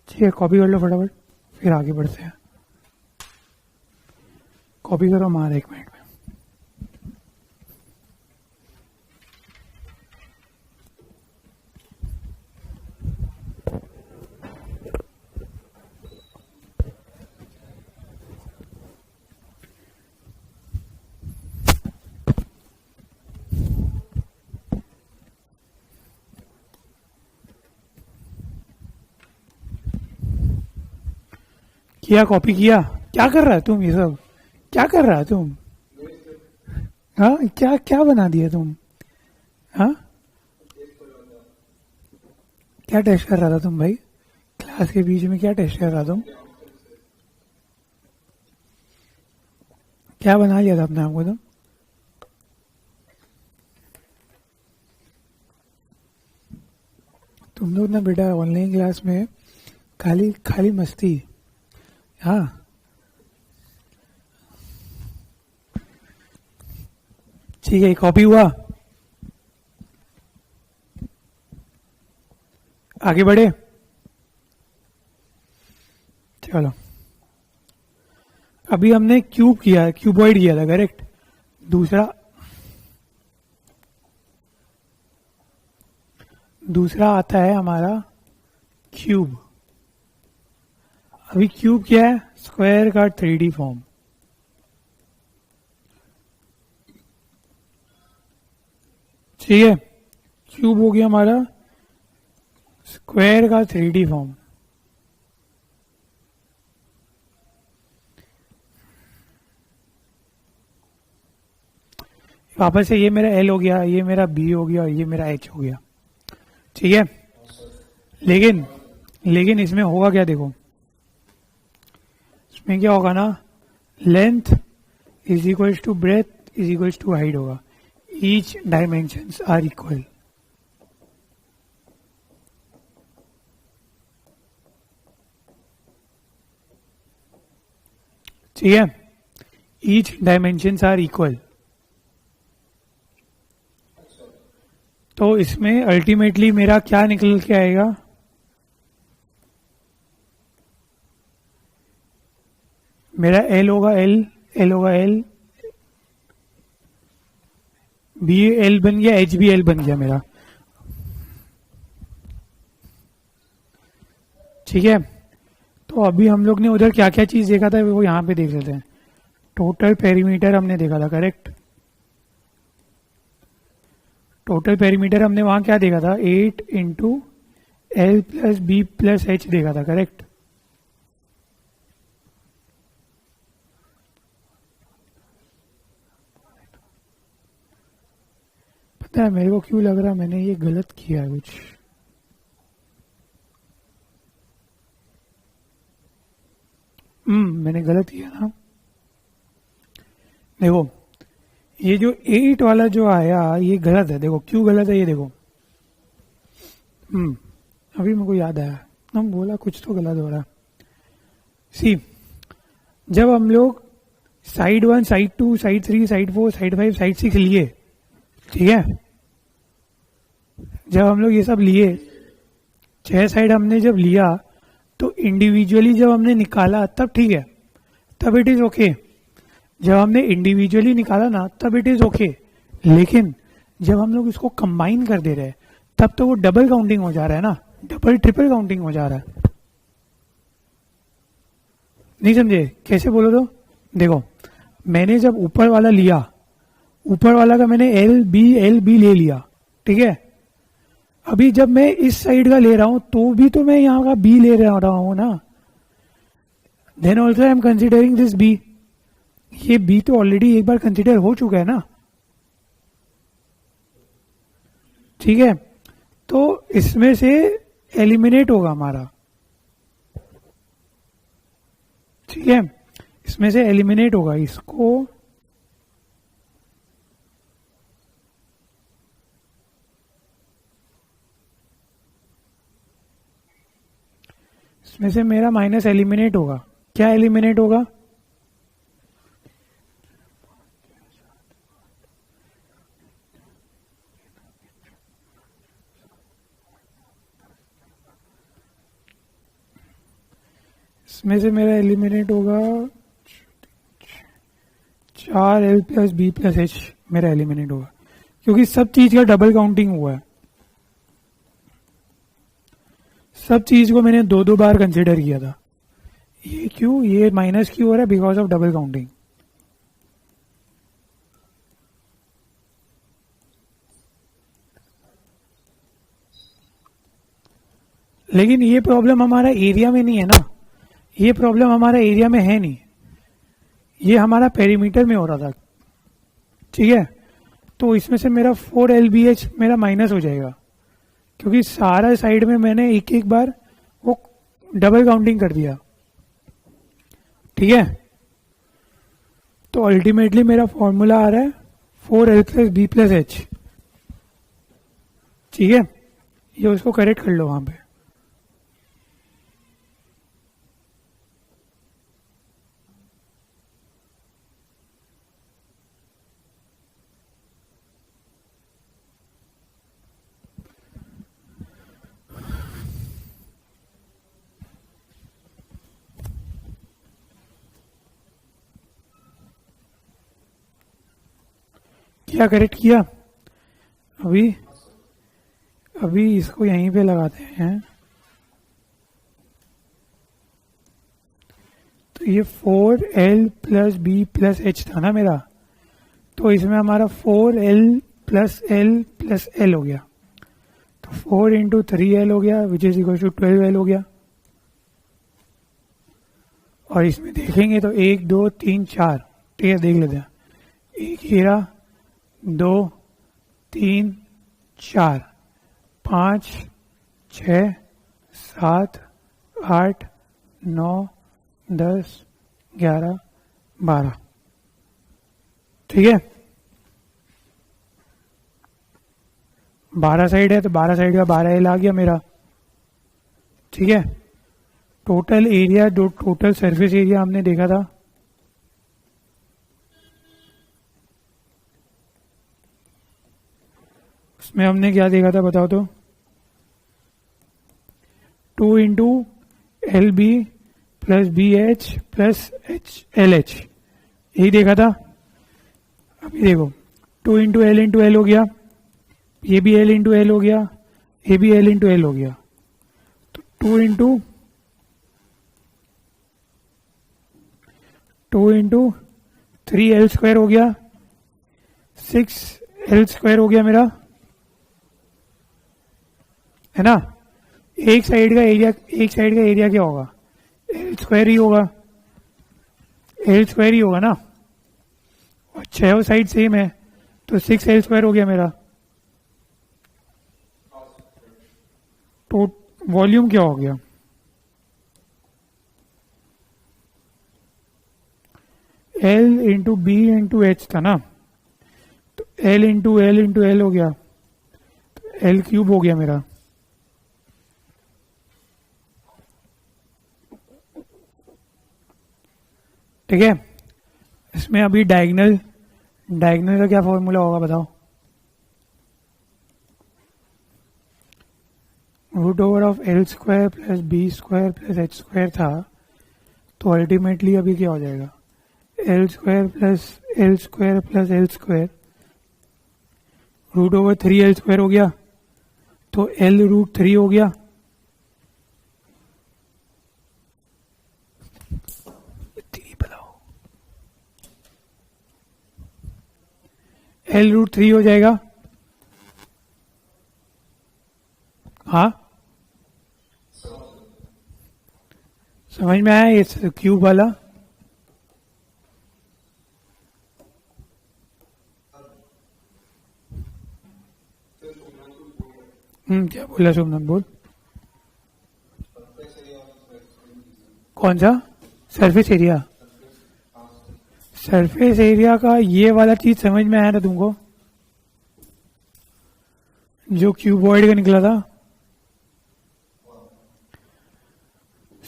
ठीक है। कॉपी कर लो फटाफट, फिर आगे बढ़ते हैं। कॉपी करो हमारा 1 मिनट में। किया, कॉपी किया, क्या कर रहा है तुम, ये सब क्या कर रहा है तुम? हाँ, क्या क्या बना दिया तुम? हाँ, क्या टेस्ट कर रहा था तुम भाई? क्लास के बीच में क्या टेस्ट कर रहा तुम? क्या बना लिया था अपने आप को तुम? तुम लोग ना बेटा ऑनलाइन क्लास में खाली खाली मस्ती। हाँ, ठीक है, कॉपी हुआ, आगे बढ़े, चलो। अभी हमने क्यूब किया, क्यूबॉइड किया था, करेक्ट। दूसरा दूसरा आता है हमारा क्यूब। अभी क्यूब क्या है, स्क्वायर का 3D फॉर्म। ठीक है, क्यूब हो गया हमारा स्क्वायर का 3D फॉर्म। वापस से ये मेरा एल हो गया, ये मेरा बी हो गया, ये मेरा एच हो गया। ठीक है, लेकिन इसमें होगा क्या, देखो इसमें क्या होगा ना, length is equal to breadth is equal to height होगा, ईच डायमेंशंस आर इक्वल। ठीक है, ईच डायमेंशंस आर इक्वल। तो इसमें अल्टीमेटली मेरा क्या निकल के आएगा, मेरा एल होगा एल होगा एल, बी एल बन गया, एच भी एल बन गया मेरा। ठीक है, तो अभी हम लोग ने उधर क्या क्या चीज देखा था वो यहां पे देख लेते हैं। टोटल पेरीमीटर हमने देखा था, करेक्ट। टोटल पेरीमीटर हमने वहां क्या देखा था, 8 into L plus B plus H देखा था, करेक्ट। पता है मेरे को क्यों लग रहा है मैंने ये गलत किया है कुछ। मैंने गलत किया ना। देखो ये जो 8 वाला जो आया ये गलत है, देखो क्यों गलत है ये देखो। अभी मेरे को याद आया, हम बोला कुछ तो गलत हो रहा। सी, जब हम लोग side 1 side 2 side 3 side 4 side 5 side 6 लिए, ठीक है, जब हम लोग ये सब लिए 6 साइड हमने जब लिया तो इंडिविजुअली जब हमने निकाला तब ठीक है, तब इट इज ओके। जब हमने इंडिविजुअली निकाला ना तब इट इज ओके, लेकिन जब हम लोग इसको कंबाइन कर दे रहे हैं तब तो वो डबल काउंटिंग हो जा रहा है ना, डबल ट्रिपल काउंटिंग हो जा रहा है। नहीं समझे, कैसे बोलो तो देखो, मैंने जब ऊपर वाला लिया, ऊपर वाला का मैंने एल बी ले लिया, ठीक है। अभी जब मैं इस साइड का ले रहा हूं तो भी तो मैं यहां का बी ले रहा हूं ना, then also I am considering this B. ये बी तो ऑलरेडी एक बार कंसिडर हो चुका है ना, ठीक है। तो इसमें से एलिमिनेट होगा हमारा, ठीक है, इसमें से एलिमिनेट होगा, इसको इसमें से मेरा माइनस एलिमिनेट होगा। क्या एलिमिनेट होगा, इसमें से मेरा एलिमिनेट होगा 4L plus B plus H मेरा एलिमिनेट होगा, क्योंकि सब चीज का डबल काउंटिंग हुआ है। सब चीज को मैंने दो बार कंसिडर किया था। ये क्यों, ये माइनस क्यों हो रहा है, बिकॉज ऑफ डबल काउंटिंग। लेकिन ये प्रॉब्लम हमारा एरिया में नहीं है ना, ये प्रॉब्लम हमारा एरिया में है नहीं, ये हमारा पेरीमीटर में हो रहा था, ठीक है। तो इसमें से मेरा 4LBH मेरा माइनस हो जाएगा, क्योंकि सारा साइड में मैंने एक एक बार वो डबल काउंटिंग कर दिया, ठीक है। तो अल्टीमेटली मेरा फॉर्मूला आ रहा है 4L plus B plus H, ठीक है। ये उसको करेक्ट कर लो वहां पे। क्या करेक्ट किया, अभी अभी इसको यहीं पे लगाते हैं। तो ये 4L plus B plus H था ना मेरा, तो इसमें हमारा 4L plus L plus L हो गया, तो 4 इंटू 3L हो गया which is equal to 12L हो गया। और इसमें देखेंगे तो 1 2 3 4, ठीक है देख लेते हैं, एक हीरा, 2 3 4 5 6 7 8 9 10 11 12, ठीक है 12 साइड है तो 12 साइड का 12L आ गया मेरा, ठीक है। टोटल एरिया, जो टोटल सरफेस एरिया हमने देखा था, उसमें हमने क्या देखा था बताओ तो, 2 into L B plus B H plus H L H, यही देखा था। अभी देखो 2 इंटू एल हो गया, ये भी एल इंटू एल हो गया, ये भी एल इंटू एल हो गया, तो 2 इंटू 3L स्क्वायर हो गया, 6L स्क्वायर हो गया मेरा, है ना। एक साइड का एरिया क्या होगा, एल स्क्वायर ही होगा, एल स्क्वायर ही होगा ना, और 6 साइड सेम है तो 6L स्क्वायर हो गया मेरा। तो वॉल्यूम क्या हो गया, L into B into H था ना, तो L इंटू एल हो गया, तो L क्यूब हो गया मेरा, ठीक है। इसमें अभी डायगोनल का क्या फॉर्मूला होगा बताओ, root over of L square plus B square plus H square था, तो अल्टीमेटली अभी क्या हो जाएगा, L square plus L square plus L square root over 3L square हो गया, तो L रूट 3 हो गया, L रूट 3 हो जाएगा, हाँ समझ में आया ये क्यूब वाला, क्या बोला सुमन, बोल कौन सा सरफेस एरिया, सरफेस एरिया का ये वाला चीज समझ में आया था तुमको, जो क्यूबॉइड का निकला था,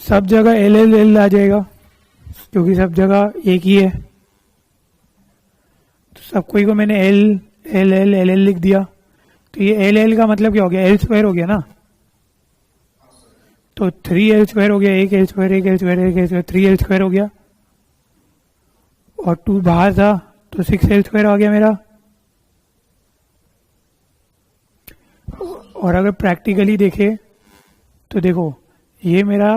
सब जगह एल आ जाएगा क्योंकि सब जगह एक ही है, तो सब कोई को मैंने एल लिख दिया, तो ये एल का मतलब क्या हो गया, एल स्क्वायर हो गया ना, तो 3L स्क्वायर हो गया, एक एल स्क्वायर 3L स्क्वायर हो गया, और 2 बाहर था तो 6L स्क्वायर आ गया मेरा। और अगर प्रैक्टिकली देखे तो देखो ये मेरा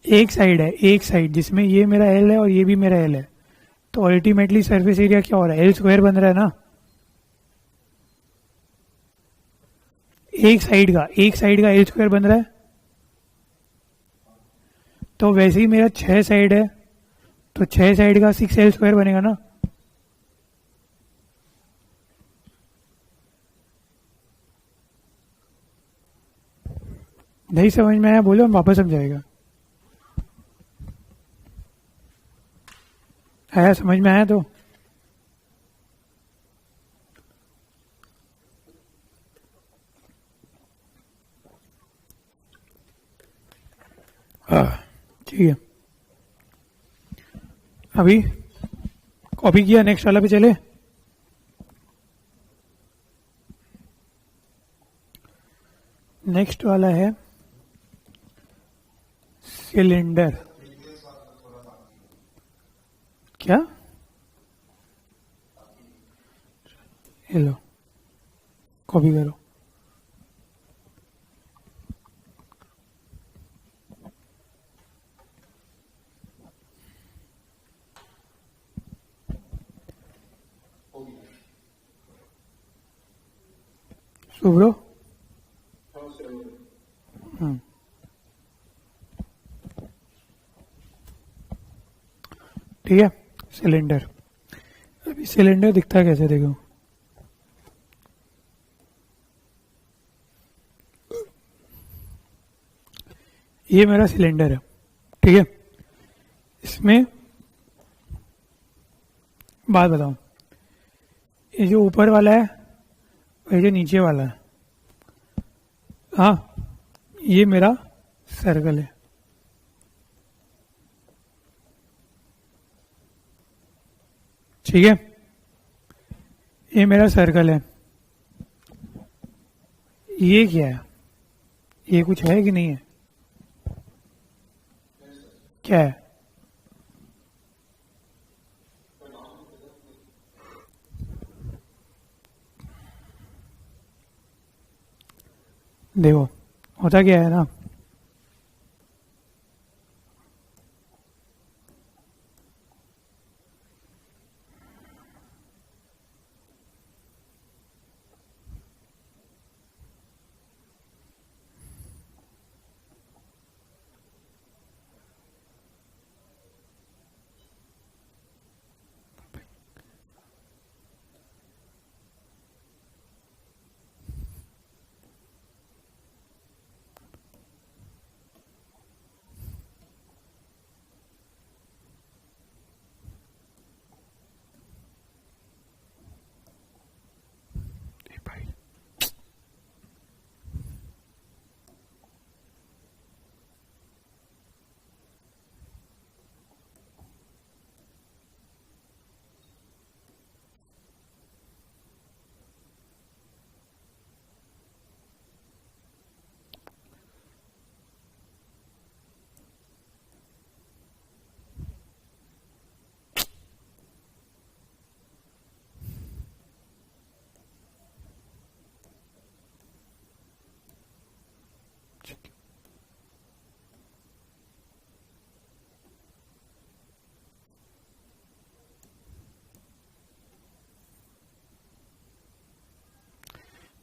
एक साइड जिसमें ये मेरा एल है और ये भी मेरा एल है, तो अल्टीमेटली सरफेस एरिया क्या हो रहा है, एल स्क्वायर बन रहा है ना, एक साइड का एल स्क्वायर बन रहा है, तो वैसे ही मेरा 6 साइड है तो 6 साइड का 6L स्क्वायर बनेगा ना, नहीं समझ में आया बोलो, हम वापस समझाएगा, आया समझ में आया तो ठीक है। अभी कॉपी किया, नेक्स्ट वाला पे चले। नेक्स्ट वाला है सिलेंडर, क्या हेलो कॉपी करो, सुब्रो ठीक है। सिलेंडर, अभी सिलेंडर दिखता कैसे देखो, ये मेरा सिलेंडर है, ठीक है। इसमें बात बताऊं, ये जो ऊपर वाला है और ये जो नीचे वाला है, हाँ, ये मेरा सर्कल है, ठीक है। ये मेरा सर्कल है। ये क्या है, ये कुछ है कि नहीं है, क्या है? देखो होता क्या है ना,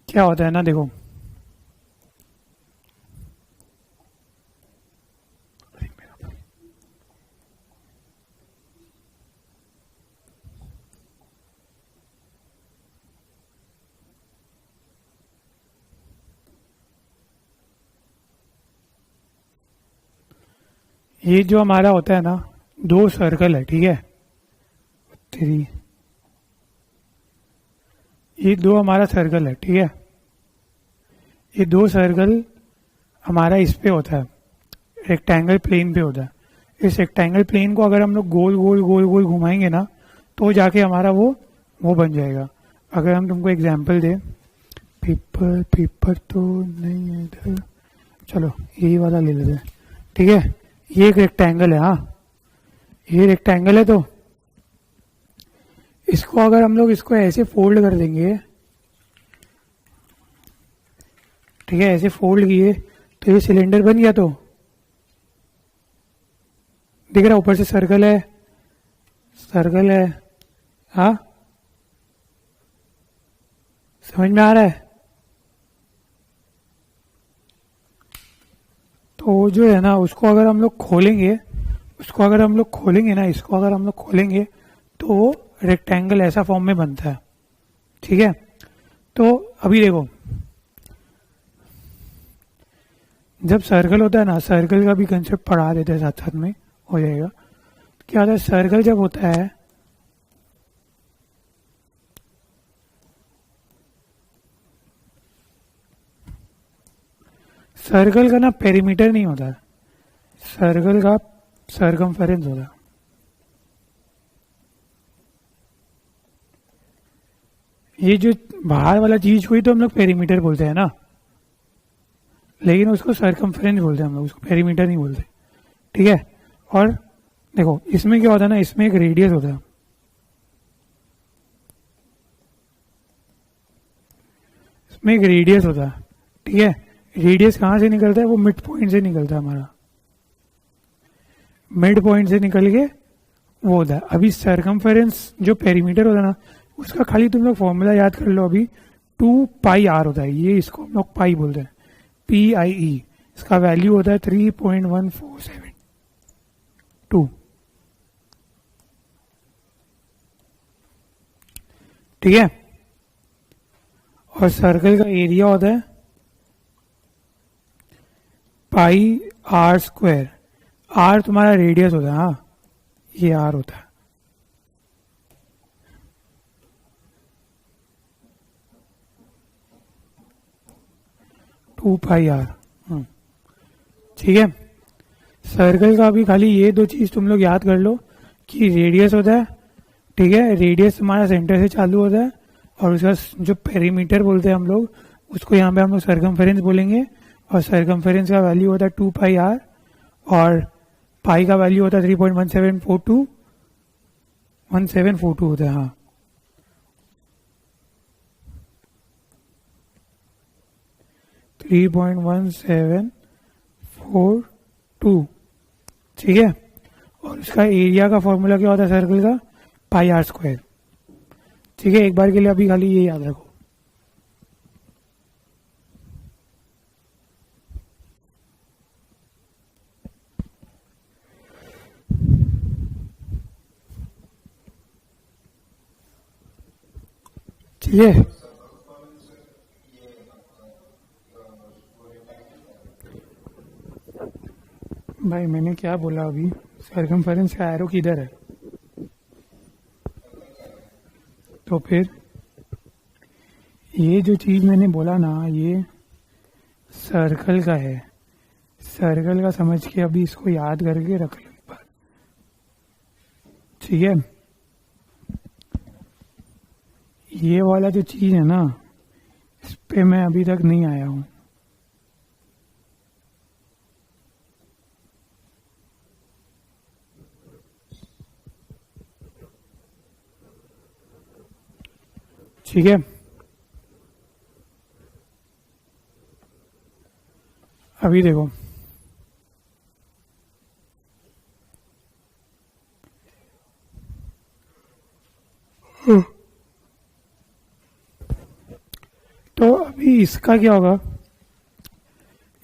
क्या होता है ना, देखो ये जो हमारा होता है ना, दो सर्कल है, ठीक है। थ्री, ये दो हमारा सर्कल है, ठीक है। ये दो सर्कल हमारा इस पे होता है, रेक्टेंगल प्लेन पे होता है। इस रेक्टेंगल प्लेन को अगर हम लोग गोल गोल गोल गोल घुमाएंगे ना, तो जाके हमारा वो बन जाएगा। अगर हम तुमको एग्जांपल दें, पेपर पेपर तो नहीं है इधर, चलो यही वाला ले लेते हैं, ठीक है। ये एक रेक्टेंगल है, हाँ, ये रेक्टेंगल है। तो इसको अगर हम लोग इसको ऐसे फोल्ड कर देंगे, ठीक है, ऐसे फोल्ड किए तो ये सिलेंडर बन गया। तो दिख रहा, ऊपर से सर्कल है, सर्कल है, हाँ, समझ में आ रहा है? तो जो है ना, उसको अगर हम लोग खोलेंगे, उसको अगर हम लोग खोलेंगे ना, इसको अगर हम लोग खोलेंगे तो रेक्टेंगल ऐसा फॉर्म में बनता है, ठीक है। तो अभी देखो, जब सर्कल होता है ना, सर्कल का भी कंसेप्ट पढ़ा देते हैं साथ साथ में, हो जाएगा। क्या होता है, सर्कल जब होता है, सर्कल का ना पेरीमीटर नहीं होता, सर्कल का सर्कमफेरेंस होता है। ये जो बाहर वाला चीज हुई तो हम लोग पेरीमीटर बोलते हैं ना, लेकिन उसको सर्कमफेरेंस बोलते हैं हम लोग, उसको पेरीमीटर नहीं बोलते, ठीक है। और देखो इसमें क्या होता है ना, इसमें एक रेडियस होता है, इसमें एक रेडियस होता है, ठीक है। रेडियस कहाँ से निकलता है, वो मिड पॉइंट से निकलता है हमारा, मिड पॉइंट से निकल के वो होता है। अभी सर्कमफेरेंस जो पेरीमीटर होता है ना, उसका खाली तुम लोग फॉर्मूला याद कर लो। अभी 2πr होता है, ये इसको हम लोग पाई बोलते हैं, PIE। इसका वैल्यू होता है 3.1472। ठीक है, और सर्कल का एरिया होता है πr²। r तुम्हारा रेडियस होता है, हाँ ये r होता है। Two pi r. ठीक है, सर्कल का भी खाली ये दो चीज तुम लोग याद कर लो कि रेडियस होता है, ठीक है, रेडियस हमारा सेंटर से चालू होता है, और उसका जो पेरीमीटर बोलते हैं हम लोग, उसको यहाँ पे हम लोग सर्कमफेरेंस बोलेंगे, और सर्कमफेरेंस का वैल्यू होता है 2πr, और पाई का वैल्यू होता है 3.1742 होता है। हाँ, थ्री 3.1742। ठीक है, और उसका एरिया का फॉर्मूला क्या होता है सर्कल का, πr²। ठीक है, एक बार के लिए अभी खाली ये याद रखो। ठीक है, भाई मैंने क्या बोला अभी, सर्कमफेरेंस का एरो किधर है, तो फिर ये जो चीज मैंने बोला ना, ये सर्कल का है, सर्कल का समझ के अभी इसको याद करके रख लो एक बार। ठीक है, ये वाला जो चीज है ना, इस पे मैं अभी तक नहीं आया हूं। ठीक है, अभी देखो, तो अभी इसका क्या होगा,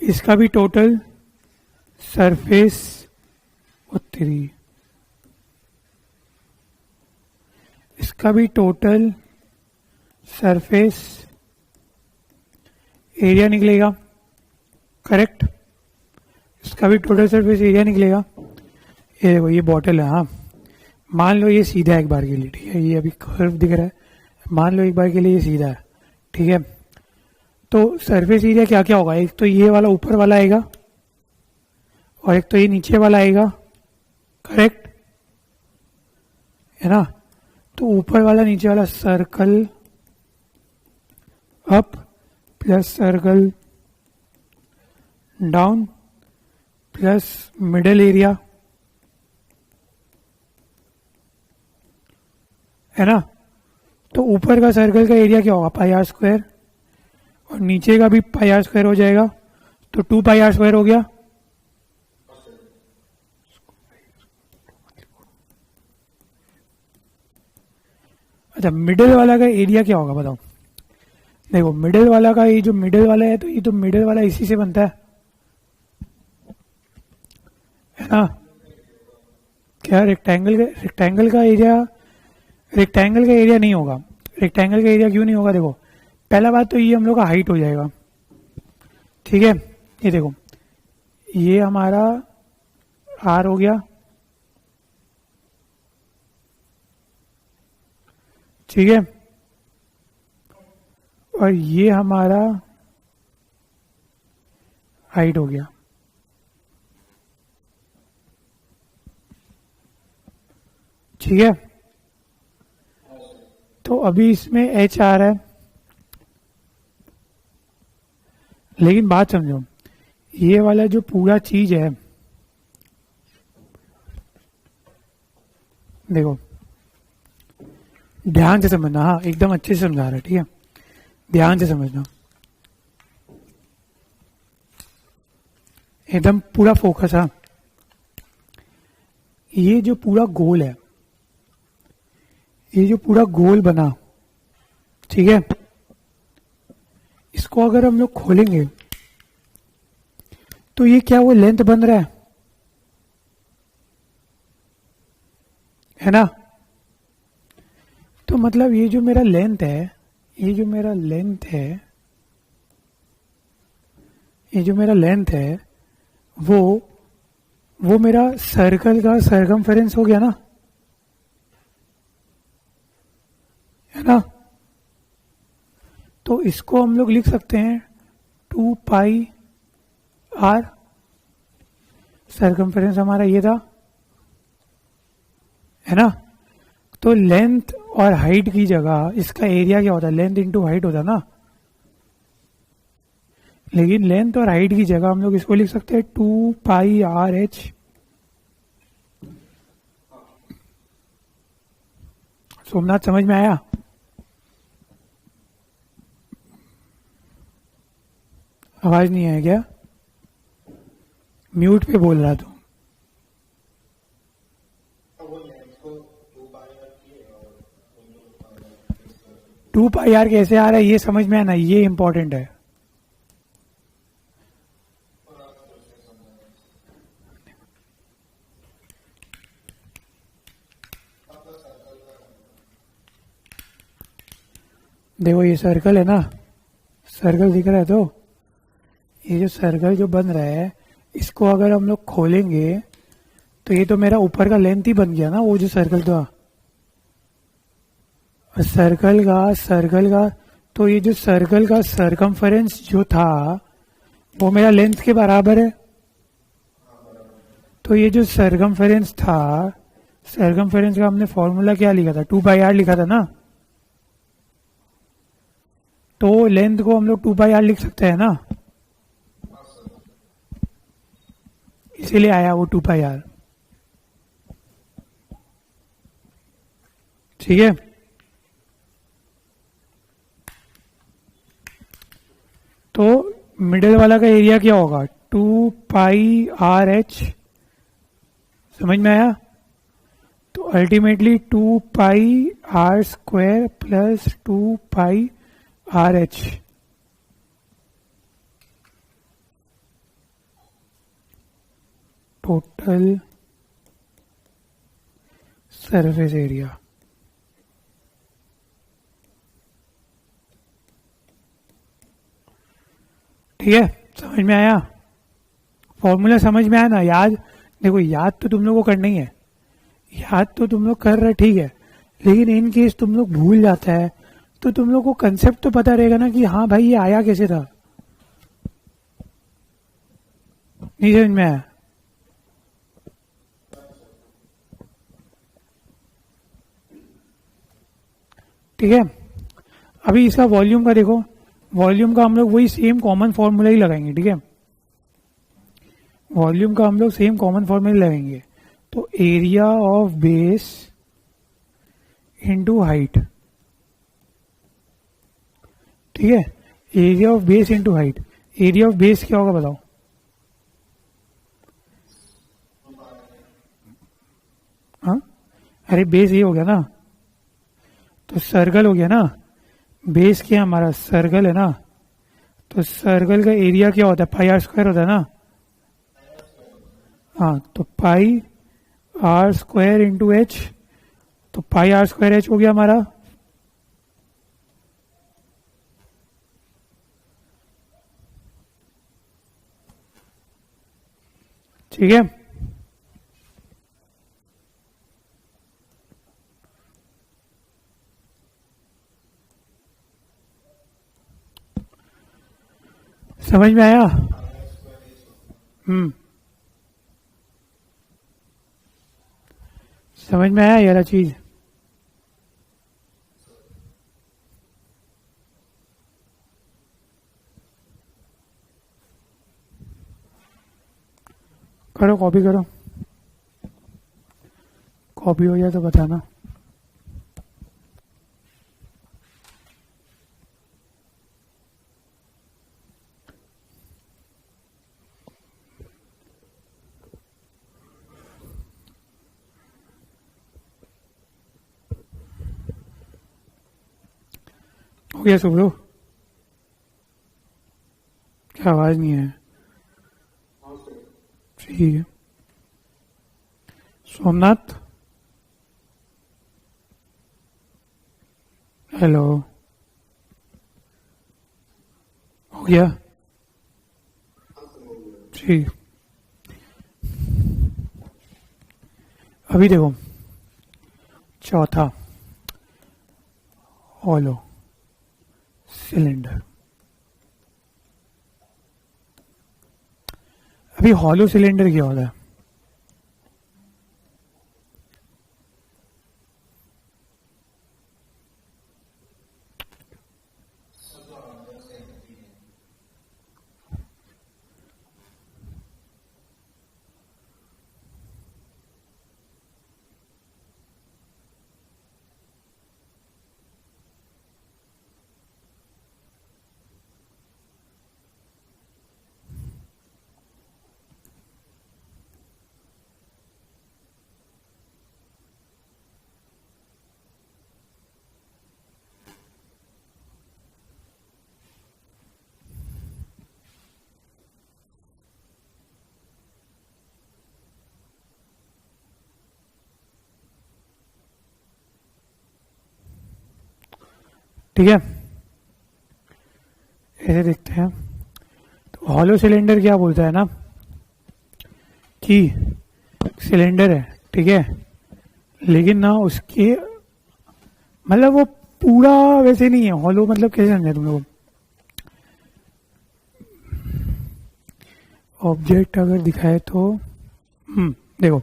इसका भी टोटल सरफेस उत्तरी, इसका भी टोटल सरफेस एरिया निकलेगा, करेक्ट, इसका भी टोटल सरफेस एरिया निकलेगा। ये देखो, ये बॉटल है, हाँ, मान लो ये सीधा है एक बार के लिए, ठीक है, ये अभी कर्व दिख रहा है, मान लो एक बार के लिए ये सीधा है, ठीक है, तो सरफेस एरिया क्या क्या होगा, एक तो ये वाला ऊपर वाला आएगा, और एक तो ये नीचे वाला आएगा, करेक्ट है ना, तो ऊपर वाला नीचे वाला circle up plus circle down plus middle area, है ना, तो ऊपर का सर्कल का एरिया क्या होगा, πr², और नीचे का भी πr² हो जाएगा, तो 2πr² हो गया। अच्छा, मिडिल वाला का एरिया क्या होगा बताओ, देखो मिडिल वाला का, ये जो मिडिल वाला है, तो ये तो मिडिल वाला इसी से बनता है ना, क्या रेक्टेंगल का एरिया, रेक्टेंगल का एरिया नहीं होगा, रेक्टेंगल का एरिया क्यों नहीं होगा, देखो पहला बात तो ये हम लोग का हाइट हो जाएगा, ठीक है, ये देखो ये हमारा r हो गया, ठीक है, और ये हमारा हाइट हो गया, ठीक है, तो अभी इसमें h आ रहा है, लेकिन बात समझो, ये वाला जो पूरा चीज है, देखो ध्यान से समझना, हाँ एकदम अच्छे से समझा रहा है, ठीक है, ध्यान से समझना, एकदम पूरा फोकस। हाँ, ये जो पूरा गोल है, ये जो पूरा गोल बना, ठीक है, इसको अगर हम लोग खोलेंगे तो ये क्या वो लेंथ बन रहा है ना? तो मतलब ये जो मेरा लेंथ है, ये जो मेरा लेंथ है, ये जो मेरा लेंथ है वो मेरा सर्कल का सरकमफेरेंस हो गया ना, है ना? तो इसको हम लोग लिख सकते हैं 2 पाई आर। सरकमफेरेंस हमारा ये था, है ना? तो लेंथ और हाइट की जगह इसका एरिया क्या होता है? लेंथ इंटू हाइट होता है ना। लेकिन लेंथ और हाइट की जगह हम लोग इसको लिख सकते हैं 2 पाई आर एच। सोमनाथ समझ में आया? आवाज नहीं आया क्या? म्यूट पे बोल रहा तू। 2 पाई आर कैसे आ रहा है ये समझ में आना, ये इंपॉर्टेंट है। देखो ये सर्कल है ना, सर्कल दिख रहा है? तो ये जो सर्कल जो बन रहा है, इसको अगर हम लोग खोलेंगे तो ये तो मेरा ऊपर का लेंथ ही बन गया ना, वो जो सर्कल था। सर्कल का तो ये जो सर्कल का सरकमफेरेंस जो था वो मेरा लेंथ के बराबर है। तो ये जो सरकमफेरेंस था, सरकमफेरेंस का हमने फॉर्मूला क्या लिखा था? 2 पाई आर लिखा था ना। तो लेंथ को हम लोग 2 पाई आर लिख सकते हैं ना, इसीलिए आया वो 2 पाई आर। ठीक है? तो मिडिल वाला का एरिया क्या होगा? 2 पाई आर एच। समझ में आया? तो ultimately 2 pi r square plus 2 pi r h. Total surface area. ठीक है? समझ में आया? फॉर्मूला समझ में आया ना? याद, देखो याद तो तुम लोग को करना ही है, याद तो तुम लोग कर रहे, ठीक है, लेकिन इन केस तुम लोग भूल जाता है तो तुम लोग को कंसेप्ट तो पता रहेगा ना कि हाँ भाई ये आया कैसे था। नहीं समझ में आया? ठीक है? अभी इसका वॉल्यूम का देखो, वॉल्यूम का हम लोग वही सेम कॉमन फॉर्मूला ही लगाएंगे। ठीक है? वॉल्यूम का हम लोग सेम कॉमन फॉर्मूला लगाएंगे। तो area of base into height. ठीक है? Area of base into height. Area of base क्या होगा बताओ? हाँ, अरे बेस ये हो गया ना, तो सर्कल हो गया ना, बेस क्या हमारा सर्कल है ना, तो सर्कल का एरिया क्या होता है? पाई आर स्क्वायर होता है ना। हाँ, तो पाई आर स्क्वायर इंटू एच, तो पाई आर स्क्वायर एच हो गया हमारा। ठीक है? समझ में आया? समझ में आया यार चीज? करो, कॉपी करो, कॉपी हो जाए तो बताना। हो गया सुब्रो? क्या आवाज नहीं है? ठीक है। सोमनाथ, हेलो, हो गया? ठीक। अभी देखो चौथा, हॉलो सिलेंडर। अभी हॉलो सिलेंडर क्या होता है? ठीक है, ऐसे देखते हैं। तो हॉलो सिलेंडर क्या बोलता है ना कि सिलेंडर है, ठीक है, लेकिन ना उसके मतलब वो पूरा वैसे नहीं है। हॉलो मतलब कैसे समझे तुम लोग? ऑब्जेक्ट अगर दिखाए तो देखो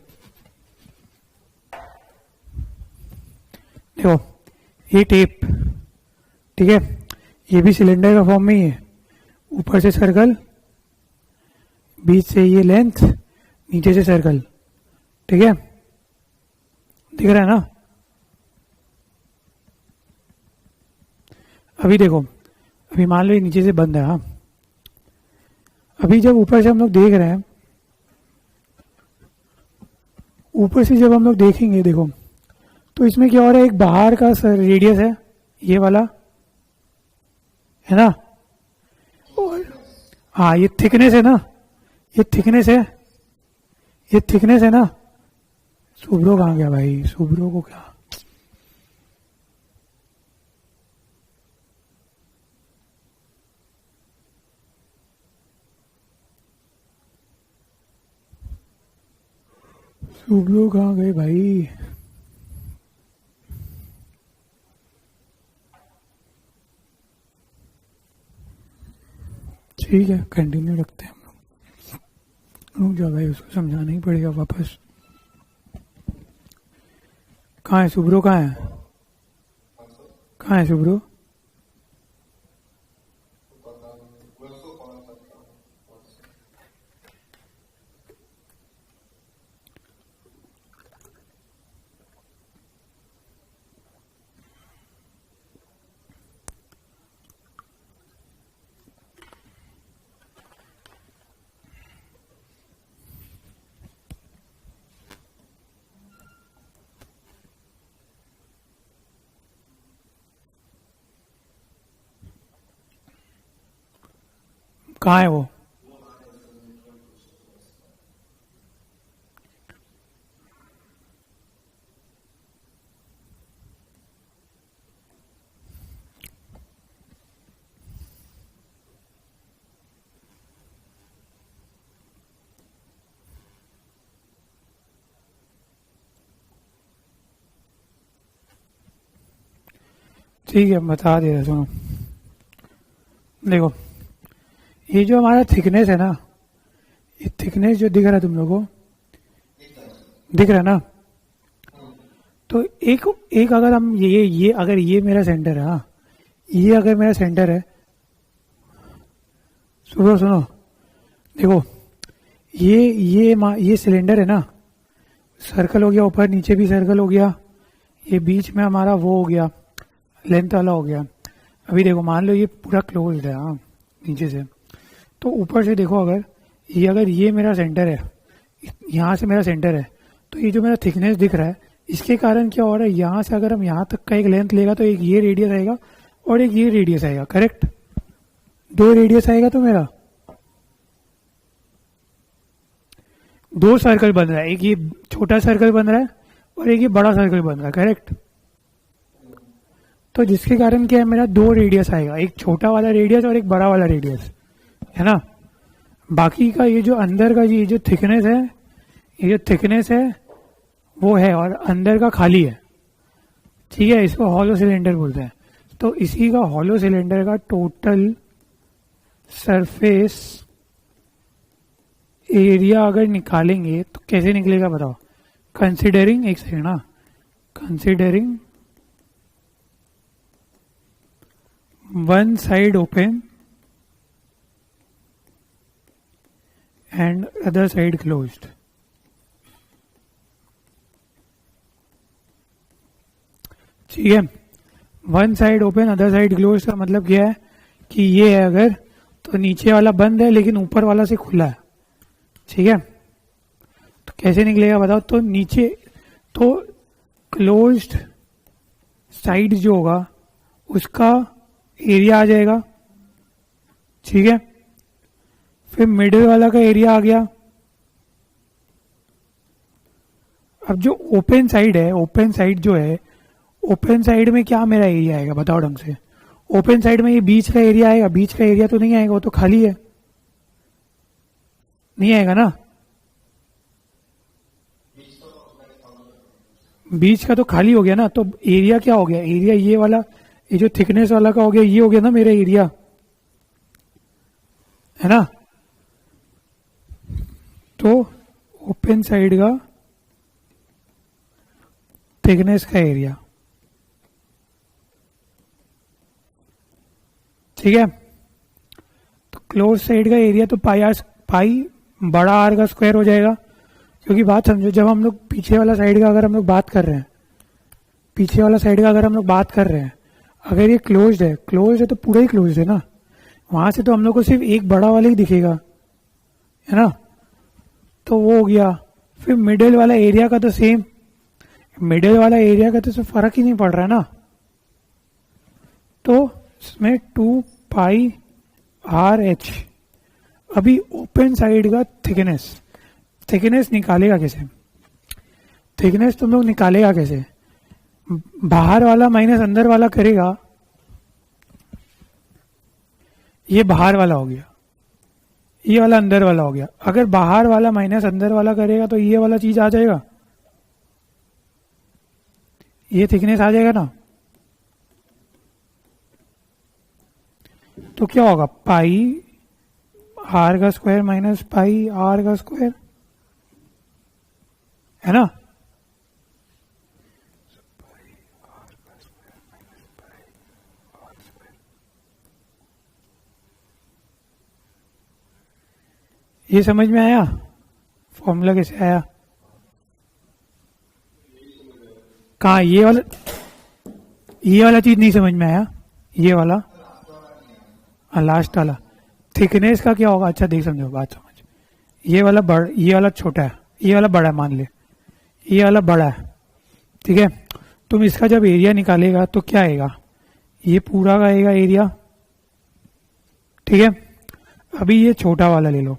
देखो, ये टेप, ठीक है, ये भी सिलेंडर का फॉर्म में ही है। ऊपर से सर्कल, बीच से ये लेंथ, नीचे से सर्कल, ठीक है, दिख रहा है ना? अभी देखो, अभी मान लो ये नीचे से बंद है। हाँ, अभी जब ऊपर से हम लोग देख रहे हैं, ऊपर से जब हम लोग देखेंगे, देखो तो इसमें क्या हो रहा है, एक बाहर का रेडियस है, ये वाला है ना, और हाँ ये थिकनेस है ना, ये थिकनेस है, ये थिकनेस है ना। सुब्रो कहाँ गया भाई? सुब्रो को क्या, सुब्रो कहाँ गए भाई? ठीक है, कंटिन्यू रखते हैं हम लोग। रुक जाओ भाई, उसको समझाना ही पड़ेगा वापस। कहाँ है सुब्रो? कहाँ है? कहाँ है सुब्रो? कहाँ है वो? ठीक है, बता दे रहा, सुनो। देखो, ये जो हमारा थिकनेस है ना, ये थिकनेस जो दिख रहा है तुम लोगों को, दिख रहा है ना? तो एक एक अगर हम ये अगर ये मेरा सेंटर है, हाँ, ये अगर मेरा सेंटर है, सुनो सुनो, देखो ये सिलेंडर है ना, सर्कल हो गया, ऊपर नीचे भी सर्कल हो गया, ये बीच में हमारा वो हो गया, लेंथ वाला हो गया। अभी देखो, मान लो ये पूरा क्लोज्ड है, हाँ, नीचे से। तो ऊपर से देखो, अगर ये मेरा सेंटर है, यहाँ से मेरा सेंटर है, तो ये जो मेरा थिकनेस दिख रहा है, इसके कारण क्या हो रहा है, यहाँ से अगर हम यहाँ तक का एक लेंथ लेगा तो एक ये रेडियस आएगा और एक ये रेडियस आएगा, करेक्ट? दो रेडियस आएगा तो मेरा, दो सर्कल बन रहा है, एक ये छोटा सर्कल बन रहा है और एक ये बड़ा सर्कल बन रहा है, करेक्ट। तो जिसके कारण क्या है, मेरा दो रेडियस आएगा, एक छोटा वाला रेडियस और एक बड़ा वाला रेडियस, है ना। बाकी का ये जो अंदर का ये जो थिकनेस है, ये जो थिकनेस है वो है और अंदर का खाली है, ठीक है। इसको हॉलो सिलेंडर बोलते हैं। तो इसी का हॉलो सिलेंडर का टोटल सरफेस एरिया अगर निकालेंगे तो कैसे निकलेगा बताओ। कंसिडरिंग, एक सेकंड ना, considering one side open and other side closed. ठीक है, one side open other side closed का मतलब क्या है कि ये है अगर, तो नीचे वाला बंद है लेकिन ऊपर वाला से खुला है, ठीक है। तो कैसे निकलेगा बताओ। तो नीचे तो क्लोज्ड साइड जो होगा उसका एरिया आ जाएगा, ठीक है। फिर मिडिल वाला का एरिया आ गया। अब जो ओपन साइड है, ओपन साइड जो है, ओपन साइड में क्या मेरा एरिया आएगा बताओ ढंग से। ओपन साइड में ये बीच का एरिया आएगा, बीच का एरिया तो नहीं आएगा, वो तो खाली है, नहीं आएगा ना। बीच का तो खाली हो गया ना, तो एरिया क्या हो गया, एरिया ये वाला, ये जो थिकनेस वाला का हो गया, ये हो गया ना मेरा एरिया, है ना। तो ओपन साइड का थिकनेस का एरिया, ठीक है। तो क्लोज साइड का एरिया तो पाई बड़ा आर का स्क्वायर हो जाएगा। क्योंकि बात समझो, जब हम लोग पीछे वाला साइड का अगर हम लोग बात कर रहे हैं, पीछे वाला साइड का अगर हम लोग बात कर रहे हैं, अगर ये क्लोज्ड है तो पूरा ही क्लोज्ड है ना। वहां से तो हम लोग को सिर्फ एक बड़ा वाला ही दिखेगा, है ना। तो वो हो गया। फिर मिडिल वाला एरिया का तो सेम, मिडिल वाला एरिया का तो फर्क ही नहीं पड़ रहा है ना। तो इसमें 2 पाई आर एच। अभी ओपन साइड का थिकनेस निकालेगा कैसे, थिकनेस तुम लोग निकालेगा कैसे। बाहर वाला माइनस अंदर वाला करेगा, ये बाहर वाला हो गया, ये वाला अंदर वाला हो गया। अगर बाहर वाला माइनस अंदर वाला करेगा तो ये वाला चीज आ जाएगा, ये थिकनेस आ जाएगा ना। तो क्या होगा, पाई आर का स्क्वायर माइनस पाई आर का स्क्वायर, है ना। ये समझ में आया, फॉर्मूला कैसे आया। कहा ये वाला चीज नहीं समझ में आया, ये वाला लास्ट वाला थिकनेस का क्या होगा। अच्छा देख, समझो बात समझ। ये वाला छोटा है, ये वाला बड़ा है, मान ले ये वाला बड़ा है, ठीक है। तुम इसका जब एरिया निकालेगा तो क्या आएगा, ये पूरा का आएगा एरिया, ठीक है। अभी ये छोटा वाला ले लो।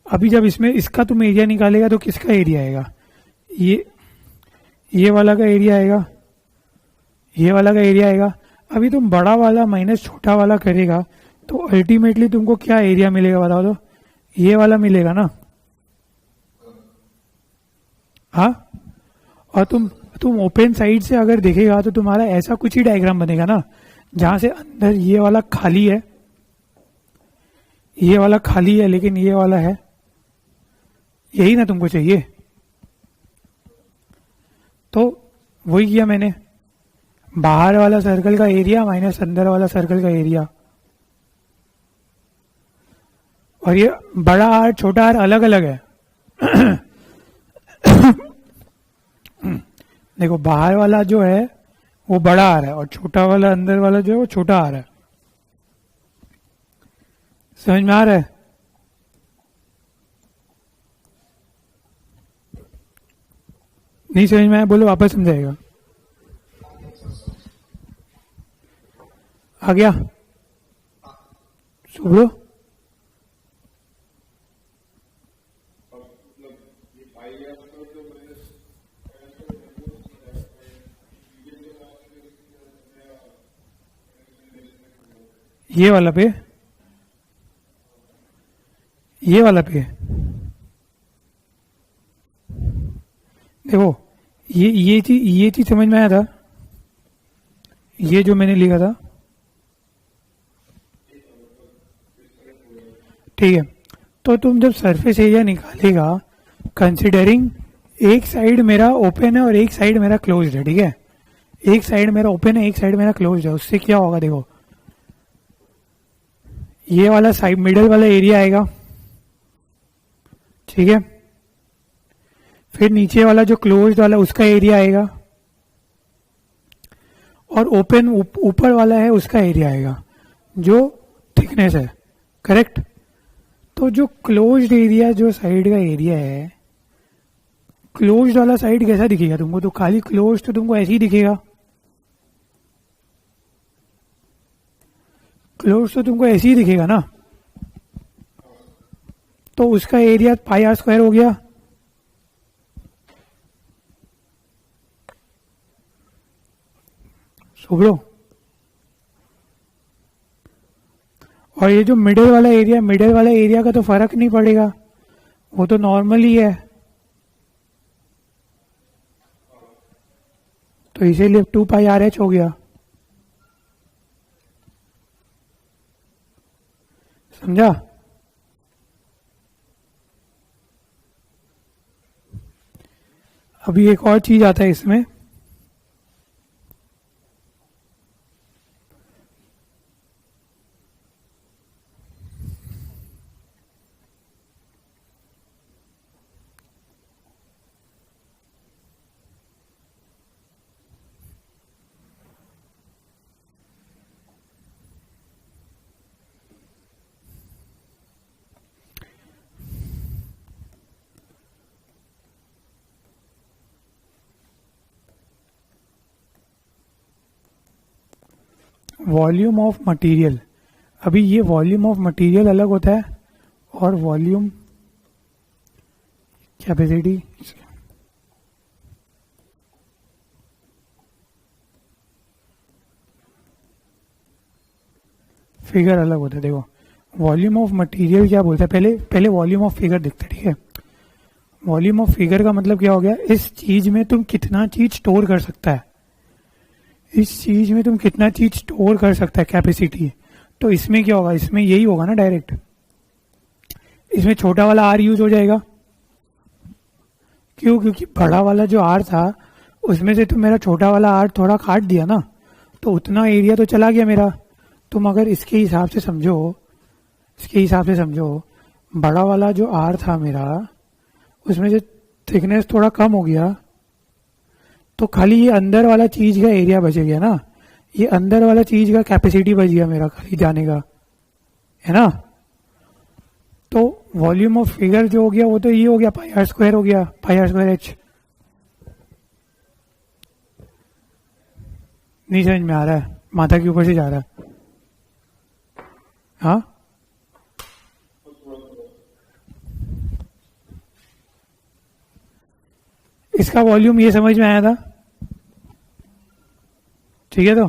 अभी जब इसमें इसका तुम एरिया निकालेगा तो किसका एरिया आएगा, ये वाला का एरिया आएगा, ये वाला का एरिया आएगा। अभी तुम बड़ा वाला माइनस छोटा वाला करेगा तो अल्टीमेटली तुमको क्या एरिया मिलेगा बताओ तो, ये वाला मिलेगा ना। हाँ, और तुम ओपन साइड से अगर देखेगा तो तुम्हारा ऐसा कुछ ही डायग्राम बनेगा ना, जहां से अंदर ये वाला खाली है, ये वाला खाली है लेकिन ये वाला है, यही ना तुमको चाहिए। तो वही किया मैंने, बाहर वाला सर्कल का एरिया माइनस अंदर वाला सर्कल का एरिया। और ये बड़ा आर छोटा आर अलग अलग है। देखो बाहर वाला जो है वो बड़ा आर है और छोटा वाला अंदर वाला जो है वो छोटा आर है। समझ में आ रहा है। नहीं समझ में आया बोलो, वापस समझाएगा। आ गया, बोलो। ये वाला पे, ये वाला पे देखो, ये चीज समझ में आया था, ये जो मैंने लिखा था, ठीक है। तो तुम जब सरफेस एरिया निकालेगा, कंसिडरिंग एक साइड मेरा ओपन है और एक साइड मेरा क्लोज्ड है, ठीक है, एक साइड मेरा ओपन है, एक साइड मेरा क्लोज्ड है, उससे क्या होगा देखो, ये वाला साइड मिडल वाला एरिया आएगा, ठीक है, फिर नीचे वाला जो क्लोज्ड वाला उसका एरिया आएगा, और ओपन ऊपर वाला है उसका एरिया आएगा जो थिकनेस है, करेक्ट। तो जो क्लोज्ड एरिया, जो साइड का एरिया है, क्लोज्ड वाला साइड कैसा दिखेगा तुमको, तो खाली क्लोज्ड तो तुमको ऐसे ही दिखेगा, क्लोज्ड तो तुमको ऐसे ही दिखेगा ना, तो उसका एरिया पाई आर स्क्वायर हो गया, समझो। और ये जो मिडिल वाला एरिया, मिडिल वाला एरिया का तो फर्क नहीं पड़ेगा, वो तो नॉर्मल ही है, तो इसीलिए 2 पाई आर एच हो गया, समझा। अभी एक और चीज आता है इसमें, वॉल्यूम ऑफ मटेरियल। अभी ये वॉल्यूम ऑफ मटेरियल अलग होता है और वॉल्यूम कैपेसिटी फिगर अलग होता है। देखो वॉल्यूम ऑफ मटेरियल क्या बोलता है, पहले पहले वॉल्यूम ऑफ फिगर दिखता है, ठीक है। वॉल्यूम ऑफ फिगर का मतलब क्या हो गया, इस चीज में तुम कितना चीज स्टोर कर सकता है, इस चीज में तुम कितना चीज स्टोर कर सकता है, कैपेसिटी। तो इसमें क्या होगा, इसमें यही होगा ना डायरेक्ट, इसमें छोटा वाला आर यूज हो जाएगा, क्यों, क्योंकि बड़ा वाला जो आर था उसमें से तो मेरा छोटा वाला आर थोड़ा काट दिया ना, तो उतना एरिया तो चला गया मेरा। तुम अगर इसके हिसाब से समझो, इसके हिसाब से समझो, बड़ा वाला जो आर था मेरा उसमें से थिकनेस थोड़ा कम हो गया, तो खाली ये अंदर वाला चीज का एरिया बच गया ना, ये अंदर वाला चीज का कैपेसिटी बच गया मेरा खाली जाने का, है ना। तो वॉल्यूम ऑफ फिगर जो हो गया वो तो ये हो गया, पाई आर स्क्वायर हो गया, पाई आर स्क्वायर एच। नहीं समझ में आ रहा है, माथा के ऊपर से जा रहा है, हाँ। इसका वॉल्यूम ये समझ में आया था, ठीक है। तो